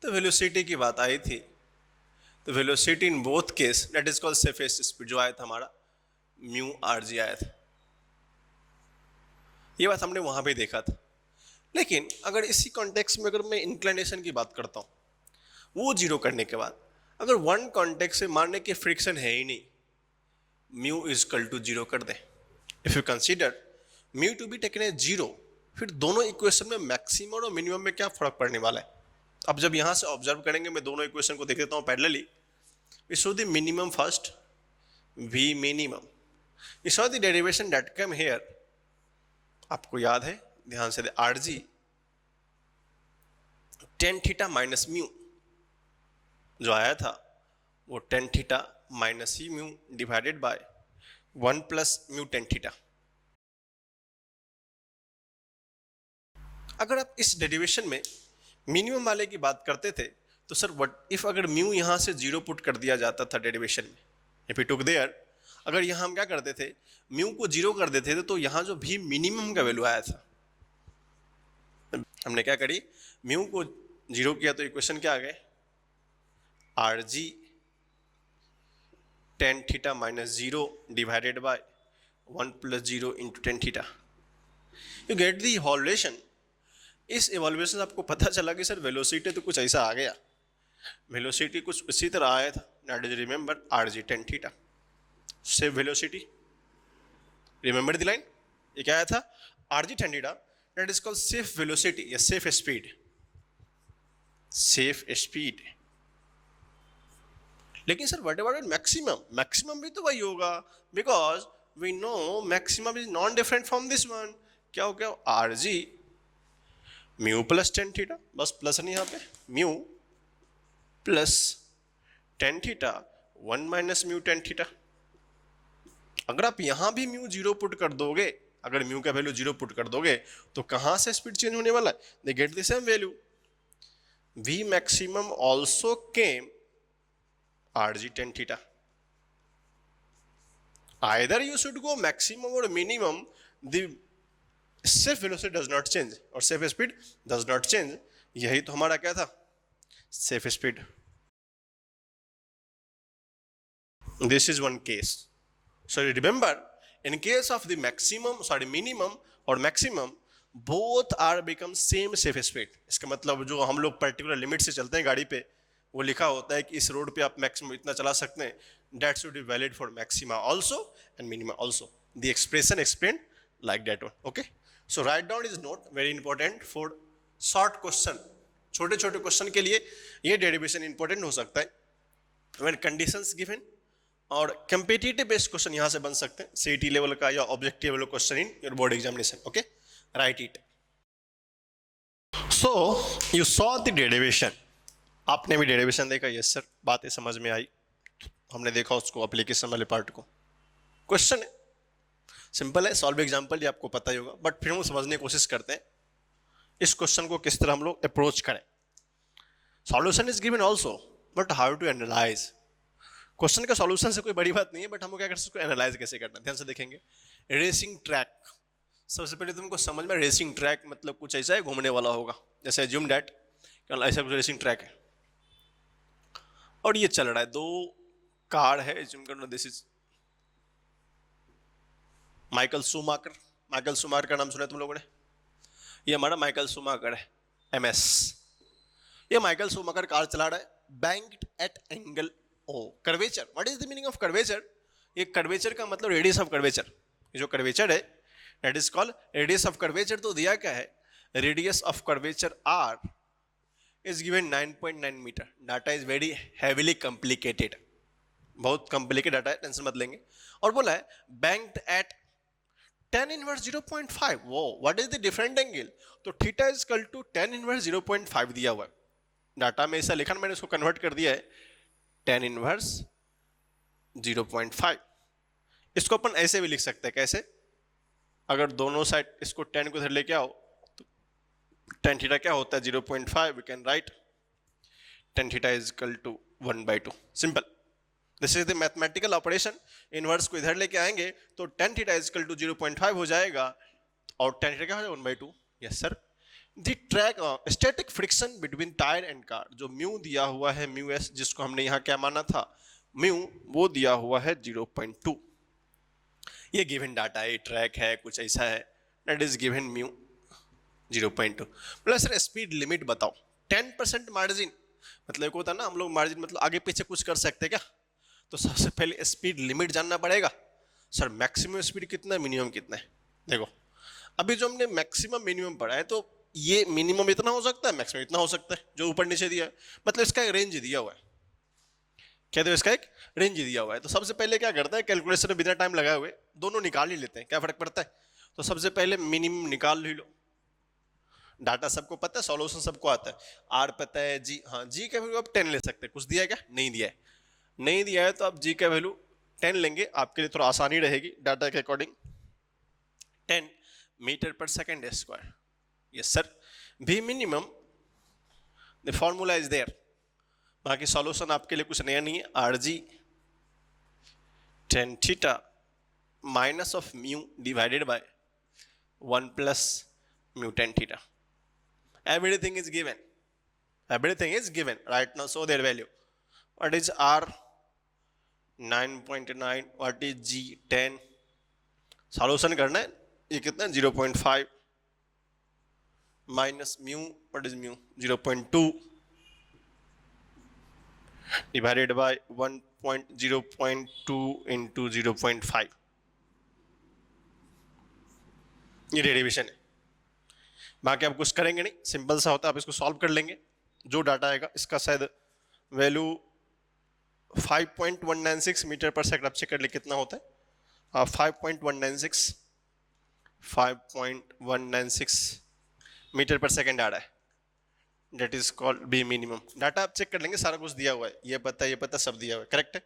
तो वेलोसिटी की बात आई थी. तो velocity in both case that is called surface speed, जो आया था हमारा म्यू आर जी आया था. ये बात हमने वहां पे देखा था. लेकिन अगर इसी कॉन्टेक्स्ट में अगर मैं इंक्लिनेशन की बात करता हूँ, वो 0 करने के बाद अगर वन कॉन्टेक्स्ट से मानने की फ्रिक्शन है ही नहीं, म्यू इज इक्वल टू 0 कर दे. If you consider mu to be taken as 0, फिर दोनों इक्वेशन में मैक्सिमम और मिनिमम में क्या फर्क पड़ने वाला है? अब जब यहां से ऑब्जर्व करेंगे, मैं दोनों इक्वेशन को देख देता हूं parallelly. We saw the minimum first, we minimum. We saw the derivation that come here. आपको याद है, ध्यान से, आर जी टेन थीटा माइनस म्यू जो आया था वो टेन थीटा माइनस ही mu divided by 1 plus mu tan theta. अगर आप इस डेरिवेशन में मिनिमम वाले की बात करते थे तो सर व्हाट इफ अगर म्यू यहाँ से 0 पुट कर दिया जाता था डेरिवेशन में, इफ यू टुक देयर, अगर यहाँ हम क्या करते थे, म्यू को 0 कर देते थे, तो यहाँ जो भी मिनिमम का वैल्यू आया था, हमने क्या करी, म्यू को 0 किया तो इक्वेशन क्या आ गए, R G tan theta minus 0 divided by 1 plus 0 into tan theta. You get the evaluation. इस इवैल्यूएशन आपको पता चला कि सर वेलोसिटी तो कुछ ऐसा आ गया, वेलोसिटी कुछ इसी तरह आया था, that is remember r ji tan theta. Safe velocity, remember the line, ये क्या आया था, r ji tan theta, that is called safe velocity या सेफ स्पीड. Safe speed. लेकिन sir what about maximum? Maximum भी तो वही होगा, because we know maximum is non different from this one. क्या हो गया, r g mu plus tan theta, बस प्लस नहीं यहाँ पे, mu plus tan theta 1 minus mu tan theta. अगर आप यहां भी म्यू 0 पुट कर दोगे, अगर म्यू का वैल्यू 0 पुट कर दोगे तो कहां से स्पीड चेंज होने वाला है, they get the same value. We maximum also came r ji tan theta. Either you should go maximum और minimum, the safe velocity does not change और safe speed does not change. यही तो हमारा क्या था, safe speed. This is one case. So remember, in case of the maximum, sorry minimum और maximum, both are become same safe speed. इसका मतलब जो हम लोग पर्टिकुलर लिमिट से चलते हैं गाड़ी पे, वो लिखा होता है कि इस रोड पे आप मैक्सिमम इतना चला सकते हैं, that should be valid for maxima also and minima also. The expression explain like that one. Okay, so write down is note very important for short question. छोटे छोटे क्वेश्चन के लिए ये डेरिवेशन इंपॉर्टेंट हो सकता है व्हेन कंडीशंस गिवन, और competitive based question यहाँ से बन सकते हैं, सीईटी लेवल का या objective level question in your board examination. Okay, right it. So you saw the derivation. आपने भी डेरिवेशन देखा, यस सर, बातें समझ में आई, हमने देखा उसको एप्लीकेशन वाले पार्ट को. क्वेश्चन है सिंपल है, सॉल्व एग्जाम्पल, ये आपको पता ही होगा, बट फिर हम समझने की कोशिश करते हैं इस क्वेश्चन को किस तरह हम लोग अप्रोच करें. Solution is given also, but how to analyse. Question का सॉल्यूशन से कोई बड़ी बात नहीं है, बट हम क्या कर सकते हैं, एनालाइज कैसे करना है. ध्यान से देखेंगे, रेसिंग ट्रैक, सबसे पहले तुमको समझ में रेसिंग ट्रैक मतलब कुछ ऐसा है घूमने वाला होगा, जैसे एज्यूम डैट ऐसा कुछ रेसिंग ट्रैक है और ये चल रहा है, 2 कार है, एज्यूम करना this is Michael Schumacher. Michael Schumacher का नाम सुना है तुम लोगों ने? ये हमारा माइकल शूमाकर है, MS। ये माइकल शूमाकर कार चला रहा है banked at angle O, curvature. What is the meaning of curvature? ये कर्वेचर का मतलब रेडियस ऑफ कर्वेचर। ये जो कर्वेचर है that is called radius of curvature. तो दिया क्या है, radius of curvature R is given 9.9 metre. Data is very heavily complicated, बहुत कॉम्प्लिकेटेड डाटा है, टेंशन मत लेंगे। और बोला है बैंक्ड एट tan इनवर्स 0.5। वो what is the different angle? तो theta is equal to tan inverse 0.5 दिया हुआ है। डाटा में ऐसा लिखा, मैंने इसको कन्वर्ट कर दिया है tan इनवर्स 0.5। इसको अपन ऐसे भी लिख सकते हैं, कैसे? अगर दोनों साइड इसको tan को इधर लेके आओ तो tan थीटा क्या होता है 0.5। We can write tan theta is equal to 1/2। Simple, this is the mathematical operation. Inverse को इधर लेके आएंगे तो tan theta is equal to 0.5 हो जाएगा और tan थीटा क्या हो जाएगा 1/2। Yes sir. The track static friction between tyre and car, जो म्यू दिया हुआ है म्यू एस, जिसको हमने यहाँ क्या माना था म्यू, वो दिया हुआ है 0.2। ये गिवन डाटा है, ट्रैक है, कुछ ऐसा है, that is given mu 0.2। Plus sir speed limit बताओ। 10% मार्जिन मतलब एक होता है ना, हम लोग मार्जिन मतलब आगे पीछे कुछ कर सकते हैं क्या? तो सबसे पहले स्पीड लिमिट जानना पड़ेगा। सर मैक्सिमम स्पीड कितना है, मिनिमम कितना है? देखो अभी जो हमने मैक्सिमम मिनिमम पढ़ा है, तो ये मिनिमम इतना हो सकता है, मैक्सिमम इतना हो सकता है, जो ऊपर नीचे दिया है, मतलब इसका एक रेंज दिया हुआ है। क्या दो, इसका एक रेंज दिया हुआ है। तो सबसे पहले क्या करता है, कैलकुलेशन में बिना टाइम लगाए हुए दोनों निकाल ही लेते हैं, क्या फर्क पड़ता है? तो सबसे पहले मिनिमम निकाल ही लो। डाटा सबको पता है, सॉल्यूशन सबको आता है, आर पता है, जी, हाँ जी का वैल्यू आप 10 ले सकते हैं। कुछ दिया है क्या? नहीं दिया है। नहीं दिया है तो आप जी का वैल्यू 10 लेंगे, आपके लिए थोड़ा आसानी रहेगी डाटा के अकॉर्डिंग। 10 मीटर पर सेकेंड स्क्वायर। Yes sir. भी minimum the formula is there, बाकी सॉल्यूशन आपके लिए कुछ नया नहीं है। RG tan theta minus of mu divided by 1 plus mu tan theta. Everything is given. Everything is given right now. So their value. What is R? 9.9. What is G? 10. Solution करना है, ये कितना 0.5 minus mu. What is mu? 0.2 divided by 0.2 into 0.5. ये derivation है, बाकी आप कुछ करेंगे नहीं, सिंपल सा होता है, आप इसको सॉल्व कर लेंगे। जो डाटा आएगा इसका शायद वैल्यू 5.196 मीटर पर सेकंड। आप चेक कर ले कितना होता है। 5.196 मीटर पर सेकंड आ रहा है, that is called be minimum. Data आप चेक कर लेंगे, सारा कुछ दिया हुआ है, ये पता सब दिया हुआ है, करेक्ट है।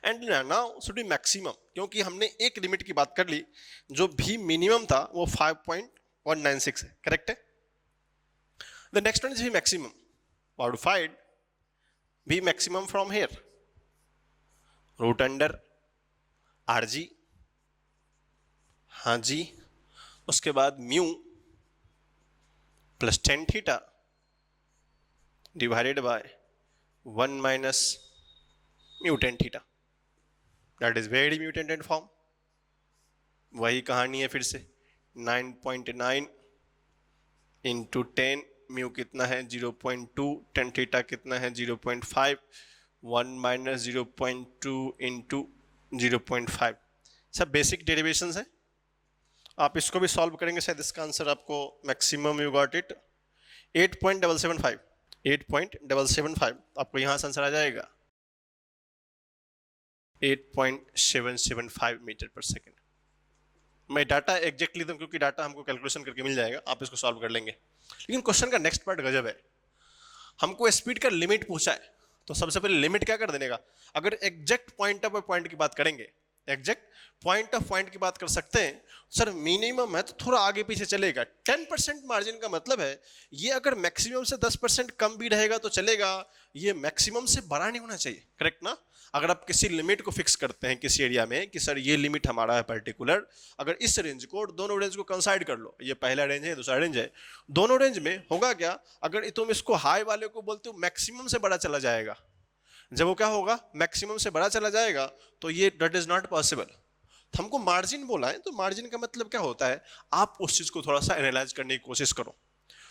And now should be maximum, क्योंकि हमने एक लिमिट की बात कर ली, जो भी मिनिमम था वो 5.196 है, करेक्ट है। The next one is v maximum. How to find v maximum from here? Root under RG, हाँ जी, उसके बाद mu plus tan theta divided by 1 minus mu tan theta. That is very mutated form. वही कहानी है फिर से, 9.9 into 10, mu कितना है 0.2, tan थीटा कितना है 0.5, 1 माइनस 0.2 इंटू 0.5। सब बेसिक डेरिवेशंस है, आप इसको भी सॉल्व करेंगे, शायद इसका आंसर आपको मैक्सिमम यू गॉट इट 8.775। 8.775 आपको यहाँ से आंसर आ जाएगा 8.775 मीटर पर सेकेंड। मैं डाटा एग्जैक्टली दूं क्योंकि डाटा हमको कैलकुलेशन करके मिल जाएगा, आप इसको सॉल्व कर लेंगे। लेकिन क्वेश्चन का नेक्स्ट पार्ट गजब है, हमको स्पीड का लिमिट पूछा है। तो सबसे पहले लिमिट क्या कर देने का, अगर एग्जैक्ट पॉइंट ऑफ पॉइंट की बात करेंगे, एग्जैक्ट पॉइंट ऑफ पॉइंट की बात कर सकते हैं। सर मिनिमम है तो थोड़ा आगे पीछे चलेगा। 10% मार्जिन का मतलब है ये अगर मैक्सिमम से 10% कम भी रहेगा तो चलेगा, ये मैक्सिमम से बड़ा नहीं होना चाहिए, करेक्ट ना। अगर आप किसी लिमिट को फिक्स करते हैं किसी एरिया में कि सर ये लिमिट हमारा है पर्टिकुलर, अगर इस रेंज को और दोनों रेंज को कंसाइड कर लो, ये पहला रेंज है दूसरा रेंज है, दोनों रेंज में होगा क्या, अगर तुम इसको हाई वाले को बोलते हो मैक्सिमम से बड़ा चला जाएगा, जब वो क्या होगा मैक्सिमम से बड़ा चला जाएगा तो ये दैट इज नॉट पॉसिबल। हमको मार्जिन बोला है तो मार्जिन का मतलब क्या होता है, आप उस चीज को थोड़ा सा एनालाइज करने की कोशिश करो।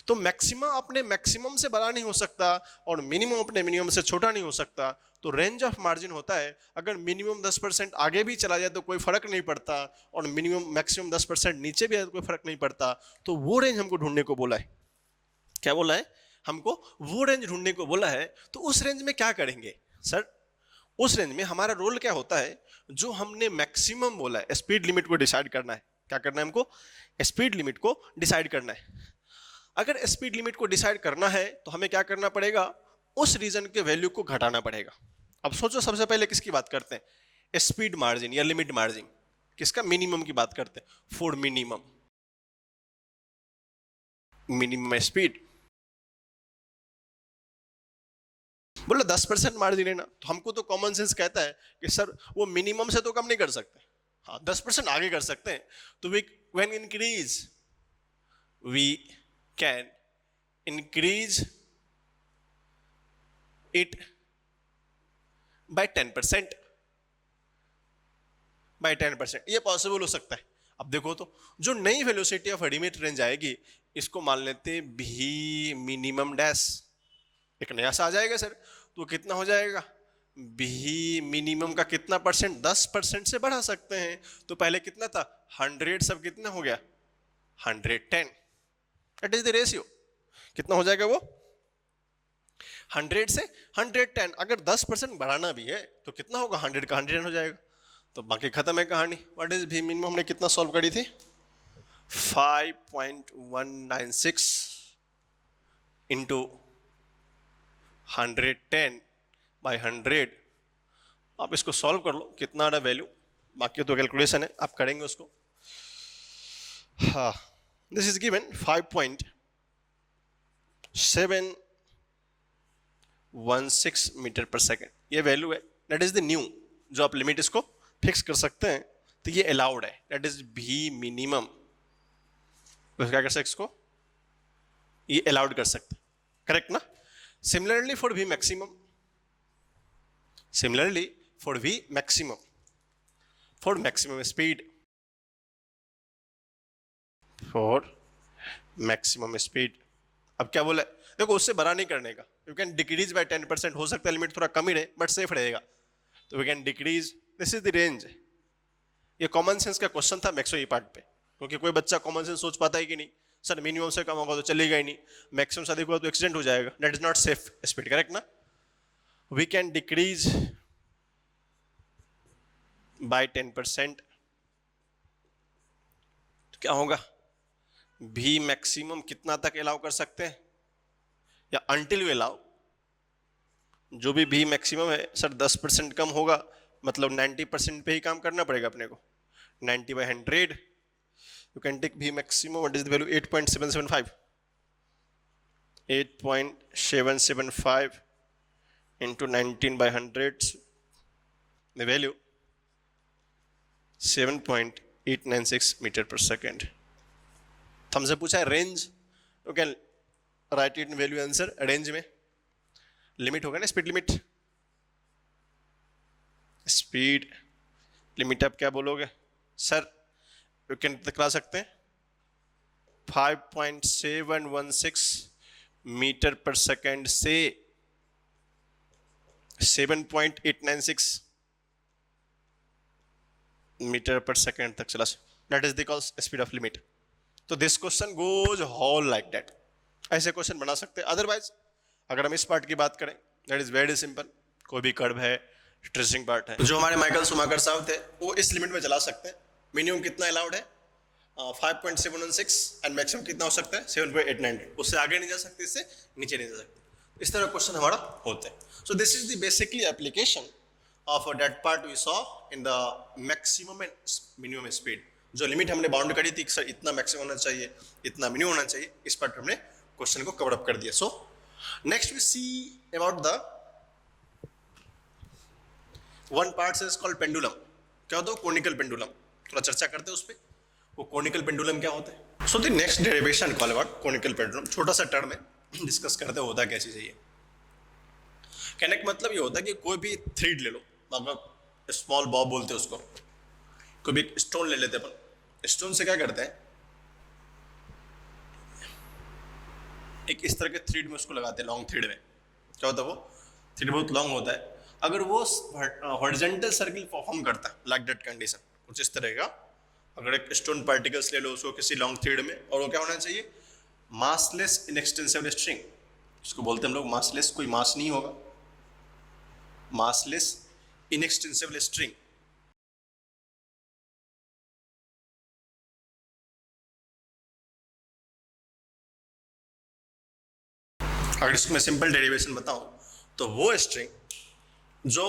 तो मैक्सिमम अपने मैक्सिमम से बड़ा नहीं हो सकता और मिनिमम अपने मिनिमम से छोटा नहीं हो सकता। तो रेंज ऑफ मार्जिन होता है अगर मिनिमम 10% आगे भी चला जाए तो कोई फर्क नहीं पड़ता और मिनिमम मैक्सिमम 10% नीचे भी आए तो कोई फर्क नहीं पड़ता। तो वो रेंज हमको ढूंढने को बोला है। क्या बोला है हमको, वो रेंज ढूंढने को बोला है। तो उस रेंज में क्या करेंगे सर, उस रेंज में हमारा रोल क्या होता है, जो हमने मैक्सिमम बोला है स्पीड लिमिट को डिसाइड करना है। क्या करना है हमको, स्पीड लिमिट को डिसाइड करना है। अगर स्पीड लिमिट को डिसाइड करना है तो हमें क्या करना पड़ेगा, उस रीजन के वैल्यू को घटाना पड़ेगा। अब सोचो सबसे पहले किसकी बात करते हैं, स्पीड मार्जिन या लिमिट मार्जिन, किसका, मिनिमम की बात करते हैं। फॉर मिनिमम, मिनिमम स्पीड बोला 10% मार्जिन है ना, तो हमको तो कॉमन सेंस कहता है कि सर वो मिनिमम से तो कम नहीं कर सकते, हाँ 10% आगे कर सकते हैं। तो we when increase, we can increase it by 10%, by 10%, ये पॉसिबल हो सकता है। अब देखो तो जो नई वेलोसिटी ऑफ लिमिट रेंज आएगी इसको मान लेते हैं भी मिनिमम डैश, एक नया सा आ जाएगा सर, तो कितना हो जाएगा, भी मिनिमम का कितना परसेंट, 10% से बढ़ा सकते हैं। तो पहले कितना था 100, सब कितना हो गया 110, दैट इज द रेशियो। कितना हो जाएगा वो 100 से 110। अगर 10% बढ़ाना भी है तो कितना होगा, 100 का 110 हो जाएगा। तो बाकी खत्म है कहानी। व्हाट इज भी मिनिमम, हमने कितना सॉल्व करी थी 5.196 इंटू 110 बाई 100। आप इसको सॉल्व कर लो कितना आ रहा वैल्यू, बाकी तो कैलकुलेशन है आप करेंगे उसको। हाँ, दिस इज गिवन 5.716 मीटर पर सेकेंड, ये वैल्यू है, दैट इज द न्यू, जो आप लिमिट इसको फिक्स कर सकते हैं। तो ये अलाउड है, दैट इज भी मिनिमम। तो क्या कर सकते इसको, ये अलाउड कर सकते, करेक्ट ना। Similarly for V maximum, similarly for V maximum, for maximum speed, for maximum speed, अब क्या बोला है, देखो उससे बड़ा नहीं करने का, यू कैन डिक्रीज बाय 10%, हो सकता है लिमिट थोड़ा कम ही रहे बट सेफ रहेगा, तो we can decrease, this is the range. ये कॉमन सेंस का क्वेश्चन था मैक्सो ये पार्ट पे, क्योंकि कोई बच्चा कॉमन सेंस सोच पाता है कि नहीं सर मिनिमम से कम होगा तो चलेगा ही नहीं, मैक्सिमम से अधिक होगा तो एक्सीडेंट हो जाएगा, that is not safe speed, correct ना। वी कैन डिक्रीज बाय 10%, तो क्या होगा, भी मैक्सिमम कितना तक अलाउ कर सकते हैं, या अनटिल वी अलाउ, जो भी मैक्सिमम है सर 10% कम होगा मतलब 90% पे ही काम करना पड़ेगा अपने को, 90 by 100, you can take V maximum, what is the value, 8.775, 8.775 into 19 by 100, the value 7.896 metre पर सेकेंड। हमसे पूछा है range, you can write it in value answer, range में लिमिट होगा ना, स्पीड लिमिट, स्पीड लिमिट आप क्या बोलोगे सर, यू कैन करा सकते हैं 5.716 मीटर पर सेकेंड से 7.896 मीटर पर सेकेंड तक चला, that is the called speed of limit. तो this question goes whole like that, ऐसे क्वेश्चन बना सकते हैं। अदरवाइज अगर हम इस पार्ट की बात करें दैट इज वेरी सिंपल, कोई भी कर्व है, ट्रेसिंग पार्ट है, जो हमारे माइकल शूमाकर साहब थे वो इस लिमिट में चला सकते हैं। मिनिमम कितना अलाउड है 5.716 एंड मैक्सिमम कितना हो सकता है 7.890, उससे आगे नहीं जा सकते, इससे नीचे नहीं जा सकते। इस तरह क्वेश्चन हमारा होते हैं। सो this is the basically application of that part we saw in the maximum and minimum speed. जो लिमिट हमने बाउंड करी थी सर इतना मैक्सिमम होना चाहिए इतना मिनिमम होना चाहिए, इस पार्ट हमने क्वेश्चन को कवर अप कर दिया. So next we see about the one part is called pendulum. क्या होता है? Conical pendulum. थोड़ा चर्चा करते हैं उस पर, वो कोनिकल पेंडुलम क्या होता है. So the next derivation call about conical pendulum. छोटा सा टर्म है, डिस्कस करते होता क्या चीज़ है ये. कहने का मतलब ये होता है कि कोई भी थ्रेड ले लो, मतलब स्मॉल बॉब बोलते हैं उसको, कोई भी स्टोन ले लेते हैं अपन. स्टोन से क्या करते हैं, एक इस तरह के थ्रेड में उसको लगाते हैं, लॉन्ग थ्रेड में. क्या होता है? वो थ्रेड बहुत लॉन्ग होता है. अगर वो हॉरिजॉन्टल सर्किल परफॉर्म करता है लाइक दैट कंडीशन, कुछ इस तरह का, अगर एक स्टोन पार्टिकल्स ले लो उसको किसी लॉन्ग थ्रेड में, और वो क्या होना चाहिए? Massless inextensible string. इसको बोलते हैं हम लोग मासलेस. कोई मास नहीं होगा, massless inextensible string. अगर इसको मैं सिंपल डेरिवेशन बताऊं तो वो स्ट्रिंग जो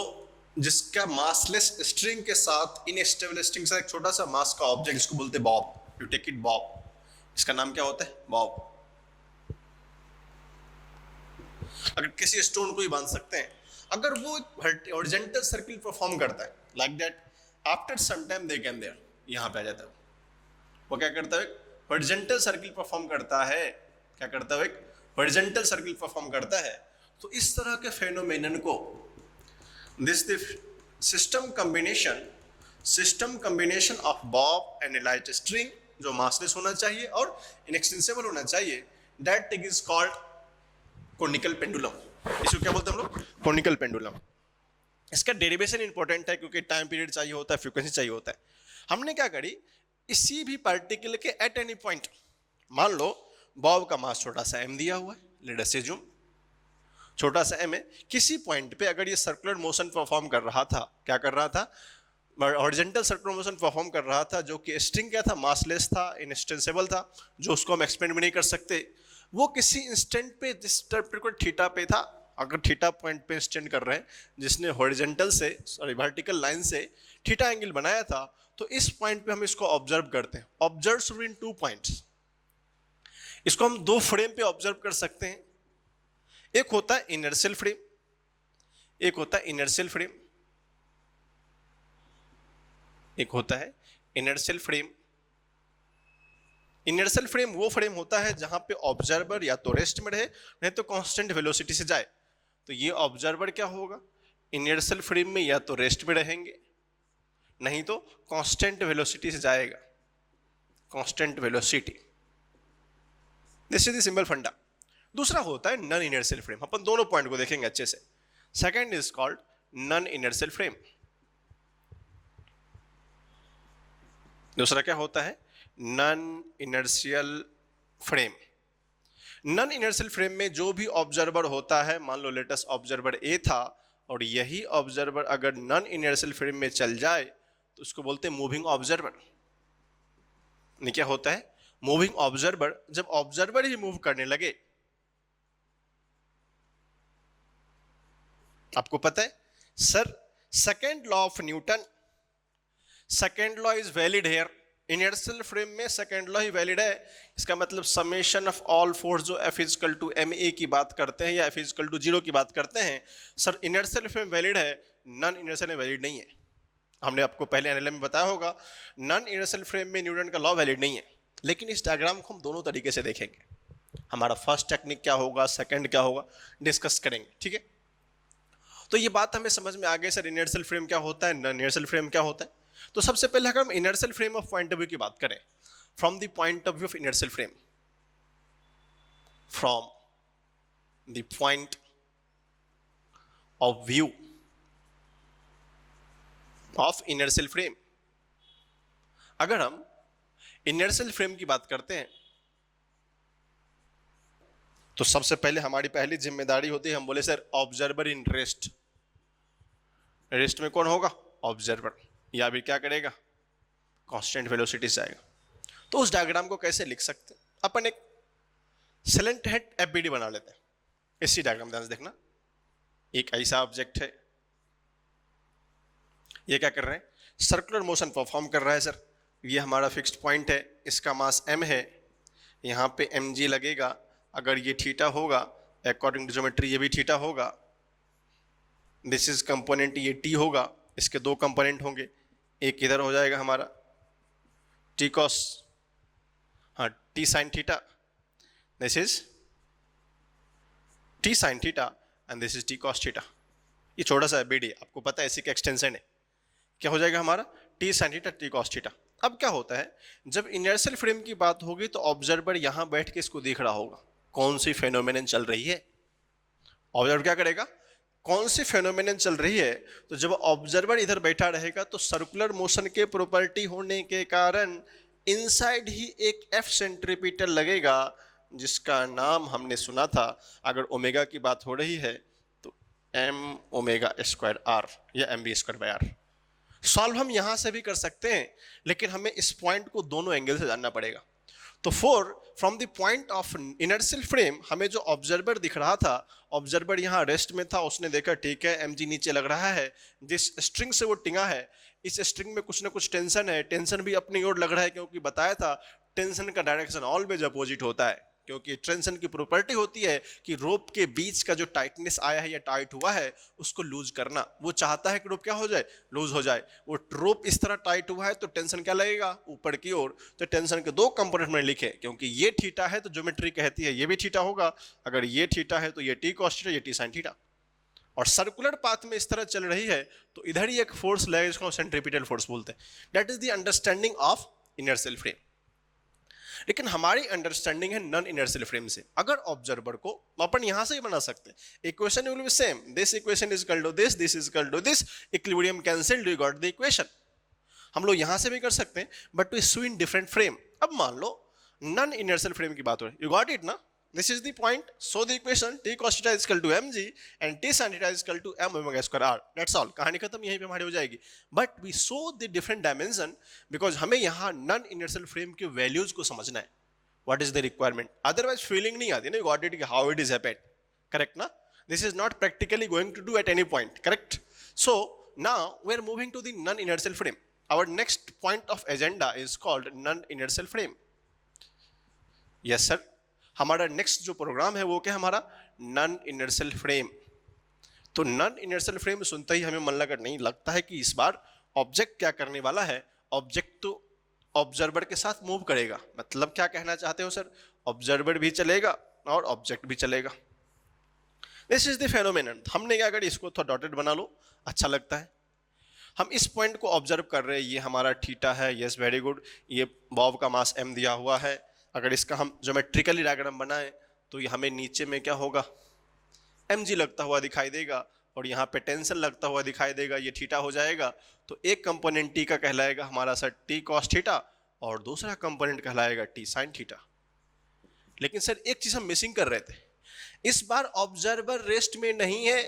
जिसका मासलेस स्ट्रिंग के साथ इनस्टेबल स्ट्रिंग से एक छोटा सा मास का ऑब्जेक्ट, इसको बोलते हैं bob. You take it bob. इसका नाम क्या होता है? बॉब. अगर किसी स्टोन को ही बांध सकते हैं, अगर वो हॉरिजॉन्टल सर्किल परफॉर्म करता है like that, after some time they can there, यहाँ पे आ जाता है. वो क्या करता है? हॉरिजॉन्टल सर्किल परफॉर्म करता है. क्या करता है? हॉरिजॉन्टल सर्किल परफॉर्म करता है. तो इस तरह के फेनोमेनन को this the system combination of Bob and light string, जो मासलेस होना चाहिए और इनएक्सटेंसिबल होना चाहिए, that thing is called conical pendulum. इसको क्या बोलते हैं हम लोग? Conical pendulum. इसका डेरिवेशन इंपॉर्टेंट है क्योंकि टाइम पीरियड चाहिए होता है, फ्रीक्वेंसी चाहिए होता है. हमने क्या करी, इसी भी पार्टिकल के एट एनी पॉइंट, मान लो बॉब का मास छोटा सा m दिया हुआ है, लेट अस अज्यूम छोटा सा m है. किसी पॉइंट पे अगर ये सर्कुलर मोशन परफॉर्म कर रहा था, क्या कर रहा था? हॉरिजॉन्टल सर्कुलर मोशन परफॉर्म कर रहा था, जो कि स्ट्रिंग क्या था? मासलेस था, इनएक्सटेंसिबल था, जो उसको हम एक्सपेंड भी नहीं कर सकते. वो किसी इंस्टेंट पे जिस पर्टिकुलर थीटा पे था, अगर थीटा पॉइंट पे स्टैंड कर रहे हैं, जिसने हॉरिजॉन्टल से वर्टिकल लाइन से थीटा एंगल बनाया था, तो इस पॉइंट पे हम इसको ऑब्जर्व करते हैं. Observe in 2 points. इसको हम 2 फ्रेम पे ऑब्जर्व कर सकते हैं. एक होता है इनर्शियल फ्रेम, एक होता है इनर्शियल फ्रेम, एक होता है इनर्शियल फ्रेम. इनर्शियल फ्रेम वो फ्रेम होता है जहां पे ऑब्जर्वर या तो रेस्ट में रहे, नहीं तो कांस्टेंट वेलोसिटी से जाए. तो ये ऑब्जर्वर क्या होगा? इनर्शियल फ्रेम में या तो रेस्ट में रहेंगे, नहीं तो कांस्टेंट वेलोसिटी से जाएगा. Constant velocity, this is the simple फंडा. दूसरा होता है नॉन इनर्शियल फ्रेम. अपन दोनों पॉइंट को देखेंगे अच्छे से. Second is called non inertial frame. दूसरा क्या होता है? Non inertial frame. Non inertial frame में जो भी ऑब्जर्वर होता है, मान लो लेटेस्ट ऑब्जर्वर ए था, और यही ऑब्जर्वर अगर नॉन इनर्शियल फ्रेम में चल जाए तो उसको बोलते हैं मूविंग ऑब्जर्वर. नहीं, क्या होता है? Moving observer. जब ऑब्जर्वर ही मूव करने लगे, आपको पता है sir, second law of Newton, second law is valid here. Inertial frame में सेकेंड लॉ ही वैलिड है. इसका मतलब समेशन ऑफ ऑल फोर्स, जो F इक्वल टू ma की बात करते हैं या F इक्वल टू 0 की बात करते हैं, सर इनर्शियल फ्रेम वैलिड है, नॉन इनर्शियल में वैलिड नहीं है. हमने आपको पहले एनएलएम में बताया होगा, नॉन इनर्शियल फ्रेम में न्यूटन का लॉ वैलिड नहीं है. लेकिन इस डायग्राम को हम दोनों तरीके से देखेंगे. हमारा फर्स्ट टेक्निक क्या होगा, सेकंड क्या होगा, डिस्कस करेंगे. ठीक है, तो ये बात हमें समझ में आ गई. सर इनर्शियल फ्रेम क्या होता है, नॉन इनर्शियल फ्रेम क्या होता है. तो सबसे पहले अगर हम inertial frame of point of view की बात करें, from the point of view of inertial frame, from the point of view of inertial frame, अगर हम इनर्शियल फ्रेम की बात करते हैं तो सबसे पहले हमारी पहली जिम्मेदारी होती है, हम बोले sir observer in rest. Rest में कौन होगा? ऑब्जर्वर. या भी क्या करेगा? कांस्टेंट वेलोसिटी से आएगा. तो उस डायग्राम को कैसे लिख सकते हैं? अपन एक सिलेंट हेड एफबीडी बना लेते हैं. इसी डायग्राम ध्यान से देखना. एक ऐसा ऑब्जेक्ट है, ये क्या कर रहे हैं, सर्कुलर मोशन परफॉर्म कर रहा है सर। ये हमारा फिक्स्ड पॉइंट है, इसका मास m है, यहाँ पे mg लगेगा। अगर ये थीटा होगा अकॉर्डिंग टू ज्योमेट्री ये भी थीटा होगा। दिस इज कंपोनेंट ये t होगा, इसके दो कंपोनेंट होंगे, एक इधर हो जाएगा हमारा t cos, हाँ t sin theta, this is t sin theta and this is t cos theta. ये छोटा सा BD आपको पता है इसी का एक्सटेंशन है। क्या हो जाएगा हमारा t sin theta t cos theta. अब क्या होता है, जब इनर्शियल फ्रेम की बात होगी तो ऑब्जर्वर यहां बैठ के इसको देख रहा होगा कौन सी फेनोमेनन चल रही है। ऑब्जर्वर क्या करेगा, कौन सी फेनोमेनन चल रही है। तो जब ऑब्जर्वर इधर बैठा रहेगा तो सर्कुलर मोशन के प्रॉपर्टी होने के कारण इनसाइड ही एक F सेंट्रीपिटल लगेगा, जिसका नाम हमने सुना था, अगर ओमेगा की बात हो रही है तो m ओमेगा स्क्वायर r या mv square by r। Solve हम यहां से भी कर सकते हैं, लेकिन हमें इस पॉइंट को दोनों एंगल से जानना पड़ेगा। तो from the point of inertial frame हमें जो ऑब्जर्वर दिख रहा था, ऑब्जर्वर यहाँ रेस्ट में था, उसने देखा ठीक है mg नीचे लग रहा है, जिस स्ट्रिंग से वो टिंगा है इस स्ट्रिंग में कुछ ना कुछ टेंशन है, टेंशन भी अपनी ओर लग रहा है, क्योंकि बताया था टेंशन का डायरेक्शन ऑलवेज अपोजिट होता है, क्योंकि टेंशन की प्रॉपर्टी होती है कि रोप के बीच का जो टाइटनेस आया है या टाइट हुआ है उसको लूज करना। वो चाहता है कि रोप क्या हो जाए, लूज हो जाए। वो रोप इस तरह टाइट हुआ है तो टेंशन क्या लगेगा, ऊपर की ओर। तो टेंशन के दो कंपोनेंट में लिखे, क्योंकि ये थीटा है तो ज्योमेट्री कहती है ये भी थीटा होगा, अगर ये थीटा है तो ये t cos थीटा, ये t sin थीटा। और सर्कुलर पाथ में इस तरह चल रही है तो इधर ही एक फोर्स लगेगा जिसको सेंट्रीपिटल फोर्स बोलते हैं। That is the understanding of inertial frame. लेकिन हमारी अंडरस्टैंडिंग है नॉन इनर्शियल फ्रेम से। अगर ऑब्जर्वर को अपन यहां से ही बना सकते हैं, equation will be same, this equation is equal to this, this is equal to this, equilibrium cancelled, you got the equation. हम लोग यहां से भी कर सकते हैं, but we saw in different frame. अब मान लो नॉन इनर्शियल फ्रेम की बात हो रही है, यू गॉट इट ना, this is the point, so the equation t cos theta is equal to mg and t sin theta is equal to m omega square r, that's all, कहानी खत्म, यहीं पे हमारी हो जाएगी। but we show the different dimension because हमें यहाँ non inertial frame के values को समझना है, what is the requirement, otherwise feeling नहीं आती ना, you got it, how it is happened, correct ना, this is not practically going to do at any point, correct। so now we are moving to the non inertial frame, our next point of agenda is called non inertial frame। yes sir, हमारा next जो programme है वो क्या है, हमारा non inertial frame. तो non inertial frame सुनते ही हमें मन नहीं लगता है कि इस बार ऑब्जेक्ट क्या करने वाला है, ऑब्जेक्ट तो ऑब्जर्वर के साथ मूव करेगा। मतलब क्या कहना चाहते हो सर, ऑब्जर्वर भी चलेगा और ऑब्जेक्ट भी चलेगा। This is the phenomenon. हमने क्या करी, इसको थोड़ा डॉटेड बना लो, अच्छा लगता है। हम इस पॉइंट को ऑब्जर्व कर रहे हैं, ये हमारा थीटा है, यस वेरी गुड, ये बॉब का मास m दिया हुआ है। अगर इसका हम ज्योमेट्रिकली डायग्राम बनाएं तो ये हमें नीचे में क्या होगा, mg लगता हुआ दिखाई देगा और यहाँ पे टेंशन लगता हुआ दिखाई देगा, ये थीटा हो जाएगा। तो एक कंपोनेंट t का कहलाएगा हमारा सर t cos थीटा और दूसरा कंपोनेंट कहलाएगा t sin थीटा। लेकिन सर एक चीज हम मिसिंग कर रहे थे, इस बार ऑब्जर्वर रेस्ट में नहीं है।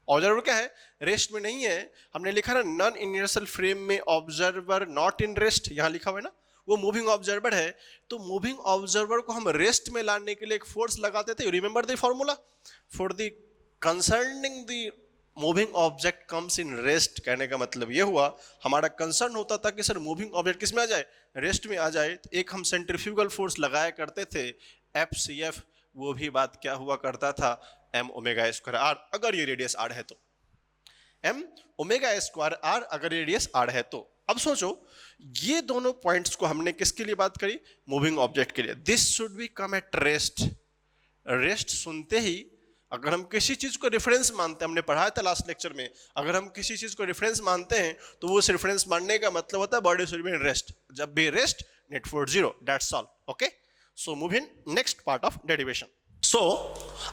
ऑब्जर्वर क्या है, रेस्ट में नहीं है। हमने लिखा ना नॉन इनर्शियल फ्रेम में ऑब्जर्वर नॉट इन रेस्ट, यहाँ लिखा हुआ है ना, वो मूविंग ऑब्जर्वर है। तो मूविंग ऑब्जर्वर को हम रेस्ट में लाने के लिए एक फोर्स लगाते थे, remember the formula for the concerning the moving object comes in rest. कहने का मतलब ये हुआ, हमारा कंसर्न होता था कि सर मूविंग ऑब्जेक्ट किस में आ जाए, रेस्ट में आ जाए। तो एक हम सेंट्रीफ्यूगल फोर्स लगाया करते थे FCF, वो भी बात क्या हुआ करता था m ओमेगा स्क्वायर r, अगर ये रेडियस r है तो m ओमेगा स्क्वायर r, अगर रेडियस r है तो। अब सोचो ये दोनों पॉइंट्स को हमने किसके लिए बात करी, मूविंग ऑब्जेक्ट के लिए। This should be come at rest. Rest सुनते ही अगर हम किसी चीज को रेफरेंस मानते हैं, हमने पढ़ाया था लास्ट लेक्चर में, अगर हम किसी चीज को रेफरेंस मानते हैं तो वो रेफरेंस मानने का मतलब होता है body should be in rest. जब भी rest net force zero, that's all. Okay, so move in next part of derivation. So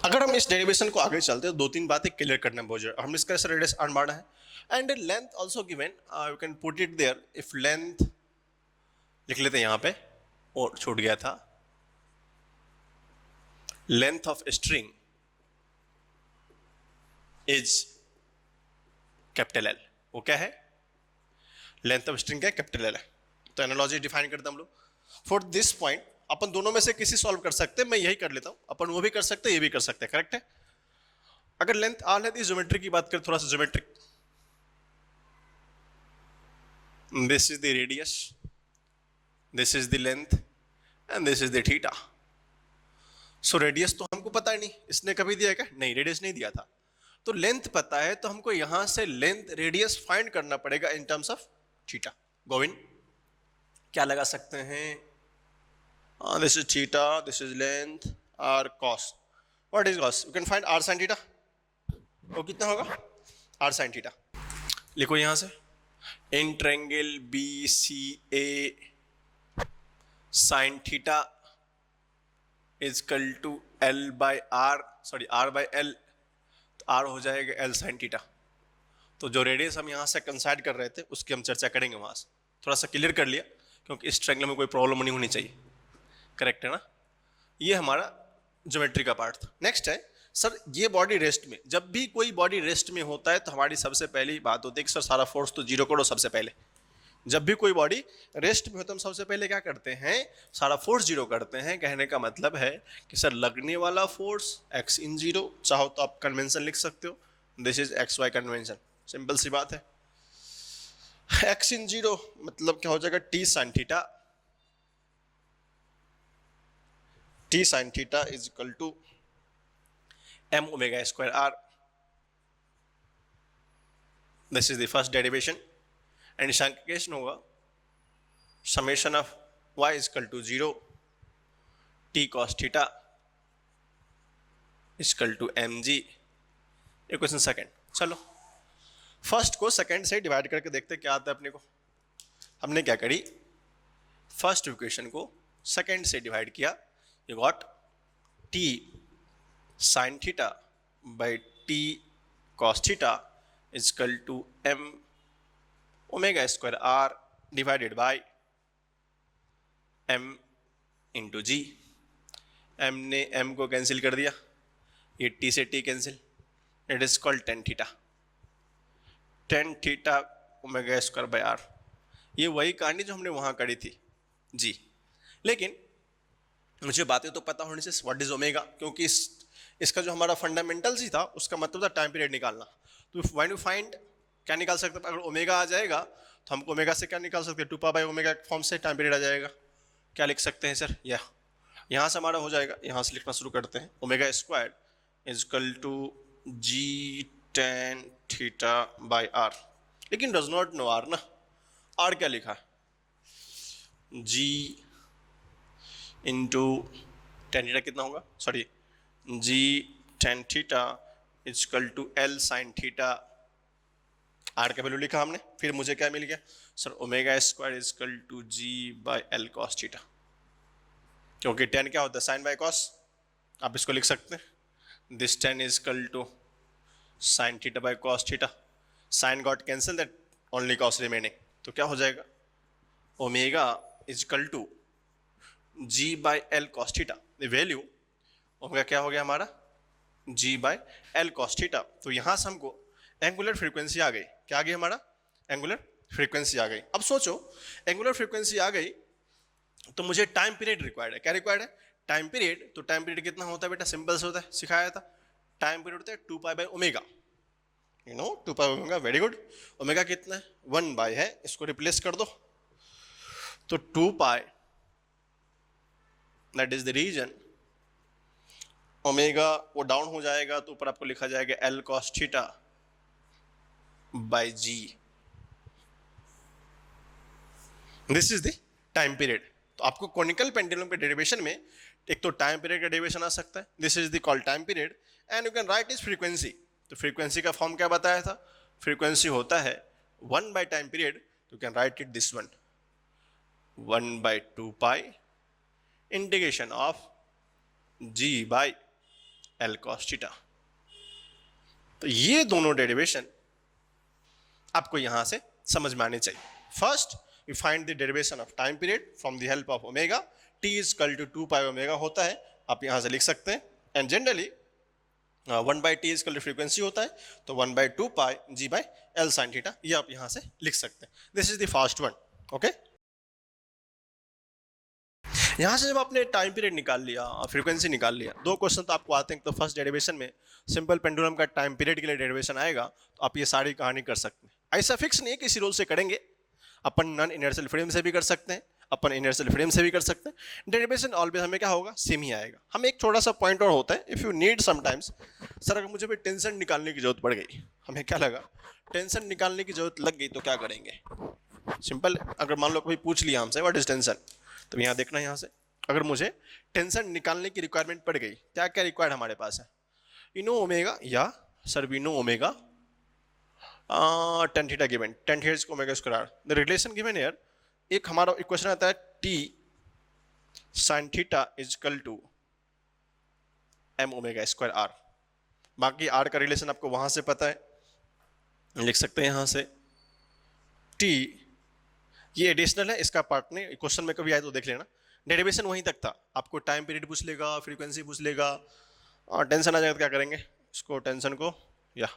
अगर हम इस डेरिवेशन को आगे चलते हैं तो दो तीन बातें क्लियर करना बहुत जरूरी। हम इसका रेडियस r माना है and length also given, you can put it there. If length लिख लेते हैं यहाँ पे, और छूट गया था, length of string is capital L। वो क्या है, लेंथ ऑफ स्ट्रिंग क्या है, कैपिटल L है। तो एनालॉजी डिफाइन करते हैं हम लोग फॉर दिस पॉइंट। अपन दोनों में से किसी सॉल्व कर सकते हैं, मैं यही कर लेता हूं, अपन वो भी कर सकते हैं, ये भी कर सकते हैं, करेक्ट है। अगर लेंथ r है तो ज्योमेट्री की बात करें, थोड़ा सा geometric. This is the radius, this is the length and this is the theta. So radius तो हमको पता ही नहीं, इसने कभी दिया क्या? नहीं, रेडियस नहीं दिया था। तो लेंथ पता है, तो हमको यहां से लेंथ रेडियस फाइंड करना पड़ेगा in terms of theta. Govind क्या लगा सकते हैं? This is theta, this is length, R cos. What is cos? You can find R sine theta. वो कितना होगा? R sine theta. लिखो यहां से, in triangle B C A sine theta is equal to L by R, sorry R by L, तो R हो जाएगा L sine theta. तो जो रेडियस हम यहाँ से कंसाइड कर रहे थे उसकी हम चर्चा करेंगे वहाँ से। थोड़ा सा क्लियर कर लिया, क्योंकि इस ट्रायंगल में कोई प्रॉब्लम नहीं होनी चाहिए। करेक्ट है ना? ये हमारा ज्योमेट्री का पार्ट था। नेक्स्ट है सर, ये बॉडी रेस्ट में, जब भी कोई बॉडी रेस्ट में होता है तो हमारी सबसे पहली बात होती है कि सर सारा फोर्स तो जीरो करो सबसे पहले। जब भी कोई बॉडी रेस्ट में होता है हम सबसे पहले क्या करते हैं? सारा फोर्स जीरो करते हैं। कहने का मतलब है कि सर लगने वाला फोर्स एक्स इन जीरो, चाहो तो आप कन्वेंशन लिख सकते हो, this is x y convention. Simple सी बात है। एक्स इन जीरो मतलब क्या हो जाएगा? T sine theta, t sine theta is equal to M omega square r. This is the first derivation. And इसका होगा summation of y is equal to zero t cos theta equal to M g. Equation second. चलो first को second से divide करके देखते क्या आता है अपने को। हमने क्या करी? फर्स्ट इक्वेशन को सेकेंड से डिवाइड किया। You got T sine theta by T cos theta is equal to M omega square R divided by M into G. M ने एम को कैंसिल कर दिया, ये टी से T cancel, it is called tan theta. Tan theta omega square by R. ये वही कहानी जो हमने वहाँ करी थी जी। लेकिन मुझे बातें तो पता होने से व्हाट इज ओमेगा, क्योंकि इसका जो हमारा फंडामेंटल्स ही था उसका मतलब था टाइम पीरियड निकालना। तो व्हाइन यू फाइंड क्या निकाल सकते हैं? अगर ओमेगा आ जाएगा तो हमको ओमेगा से क्या निकाल सकते हैं? 2 पाई बाई ओमेगा फॉर्म से टाइम पीरियड आ जाएगा। क्या लिख सकते हैं सर? यह यहाँ से हमारा हो जाएगा, यहाँ से लिखना शुरू करते हैं। Omega square is equal to G tan theta by R. लेकिन डज नॉट नो आर ना, आर क्या लिखा? जी इंटू टेन थीटा कितना होगा? Sorry G tan theta is equal to L sine theta. R का वैल्यू लिखा हमने, फिर मुझे क्या मिल गया sir? Omega square is equal to G by L cos theta, क्योंकि टेन क्या होता है? Sine by cos. आप इसको लिख सकते हैं, this tan is equal to sine theta by cos theta. Sine got cancel, that only cos remaining. तो क्या हो जाएगा? Omega is equal to G by L cos theta. Value omega क्या हो गया हमारा? G by L cos theta. तो यहां से हमको एंगुलर फ्रीक्वेंसी आ गई। क्या आ गई हमारा? एंगुलर फ्रीक्वेंसी आ गई। अब सोचो एंगुलर फ्रीक्वेंसी आ गई तो मुझे टाइम पीरियड रिक्वायर्ड है। क्या रिक्वायर्ड है? Time period. तो टाइम पीरियड कितना होता है बेटा? सिंपल से होता है, सिखाया था। टाइम पीरियड होता है 2 pi by omega. You know 2 pi omega, very good. Omega कितना है? 1 बाई है, इसको रिप्लेस कर दो तो 2 pi, that is the reason. Omega वो डाउन हो जाएगा तो ऊपर आपको लिखा जाएगा l cos theta by g. This is the time period. तो आपको कोनिकल पेंडुलम के डेरिवेशन में एक तो टाइम पीरियड का डेरिवेशन आ सकता है, this is the called time period, and you can write is frequency. तो फ्रीक्वेंसी का फॉर्म क्या बताया था? फ्रीक्वेंसी होता है 1 by time period, you can write it this one, 1 by 2 pi integration of G by L cos theta. तो ये दोनों डेरिवेशन आपको यहां से समझ में आने चाहिए। First you find the derivation of time period from the help of omega. T is equal to 2 pi omega होता है, आप यहां से लिख सकते हैं। And generally 1 by T is equal to frequency होता है, तो 1 by 2 pi G by L sine theta, ये आप यहां से लिख सकते हैं। This is the first one. Okay, यहाँ से जब आपने टाइम पीरियड निकाल लिया, फ्रीक्वेंसी निकाल लिया, दो क्वेश्चन तो आपको आते हैं। तो फर्स्ट डेरिवेशन में सिंपल पेंडुलम का टाइम पीरियड के लिए डेरिवेशन आएगा, तो आप ये सारी कहानी कर सकते हैं। ऐसा फिक्स नहीं है, किसी रूल से करेंगे। अपन नॉन इनर्शियल फ्रेम से भी कर सकते हैं, अपन इनर्शियल फ्रेम से भी कर सकते हैं। डेरिवेशन ऑलवेज हमें क्या होगा, सेम ही आएगा। हमें एक छोटा सा पॉइंट और होता है, if you need sometimes, sir अगर मुझे भी टेंशन निकालने की जरूरत पड़ गई, हमें क्या लगा टेंशन निकालने की जरूरत लग गई तो क्या करेंगे, सिंपल। अगर मान लो कोई पूछ लिया हमसे व्हाट इज टेंशन, तो यहाँ देखना, यहाँ से अगर मुझे टेंशन निकालने की रिक्वायरमेंट पड़ गई, क्या क्या रिक्वायर्ड हमारे पास है, यू नो ओमेगा, या sir we know omega tan theta given, tan theta omega square, the relation given here. एक हमारा इक्वेशन आता है T sine theta is equal to M omega square R. बाकी आर का रिलेशन आपको वहां से पता है, लिख सकते हैं यहाँ से टी, ये एडिशनल है, इसका पार्ट नहीं, क्वेश्चन में कभी आए तो देख लेना। डेरिवेशन वहीं तक था, आपको टाइम पीरियड पूछ लेगा, फ्रीक्वेंसी पूछ लेगा, और टेंशन आ जाएगा तो क्या करेंगे, इसको टेंशन को, या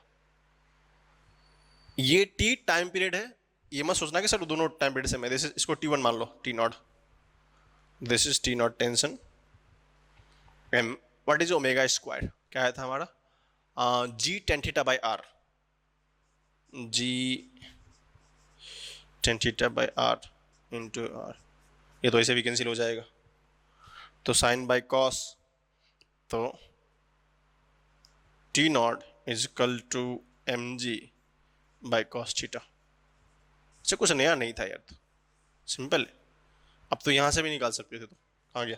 ये टी टाइम पीरियड है, ये मत सोचना कि सर दोनों टाइम पीरियड से मैं, इसको टी1 मान लो, t not, this is t not tension, m what is omega square, क्या आया था हमारा, g tan theta by r, ji tan theta by r into r, ये तो ऐसे भी कैंसिल हो जाएगा, तो साइन बाई कॉस, तो t not is equal to M G by cos theta. अच्छा कुछ नया नहीं था यार, तो सिंपल है, अब तो यहाँ से भी निकाल सकते थे, तो कहाँ गया,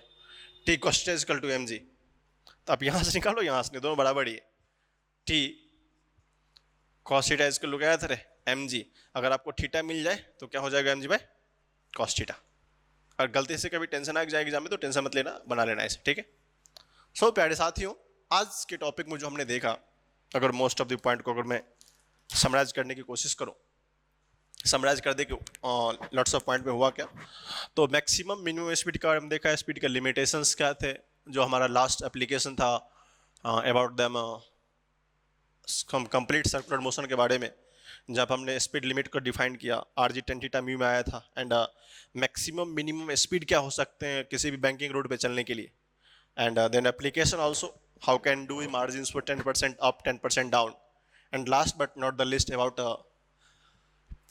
T cos theta is equal to M G, तो आप यहाँ से निकालो, यहाँ से, दोनों बराबर ही है, T cos theta is equal to क्या था रे, एम जी, अगर आपको थीटा मिल जाए तो क्या हो जाएगा M ji by cos theta. अगर गलती से कभी टेंशन आ जाएगी एग्जाम में तो टेंशन मत लेना, बना लेना ऐसे, ठीक है। सो प्यारे साथियों, आज के टॉपिक में जो हमने देखा, अगर मोस्ट ऑफ द पॉइंट को अगर मैं समराइज करने की कोशिश करूं, समराइज कर दे कि लॉट्स ऑफ पॉइंट में हुआ क्या, तो मैक्सिमम मिनिमम स्पीड का हम देखा, स्पीड के लिमिटेशंस क्या थे, जो हमारा लास्ट एप्लीकेशन था about them complete circular motion के बारे में, जब हमने स्पीड लिमिट को डिफाइन किया, R G tan theta mu में आया था, एंड मैक्सिमम मिनिमम स्पीड क्या हो सकते हैं किसी भी बैंकिंग रोड पे चलने के लिए, and then application also how can do margin for 10% up 10% down, and last but not the least about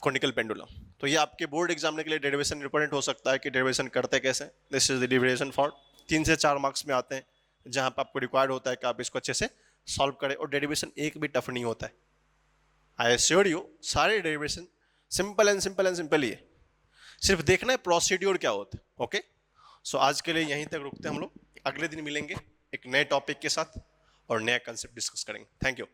conical pendulum. तो ये आपके बोर्ड एग्जाम के लिए डेरिवेशन इंपॉर्टेंट हो सकता है कि डेरिवेशन करते कैसे, this is the derivation for 3 से 4 मार्क्स में आते हैं, जहाँ पर आपको रिक्वायर्ड होता है कि आप इसको अच्छे से सॉल्व करें, और डेरिवेशन एक भी टफ नहीं होता है, आई एश्योर यू, सारे derivation simple and simple and simple ही है, सिर्फ देखना है प्रोसीड्यूर क्या होता है। ओके, सो आज के लिए यहीं तक रुकते हैं हम लोग, अगले दिन मिलेंगे एक नए टॉपिक के साथ और नया कंसेप्ट डिस्कस करेंगे। Thank you.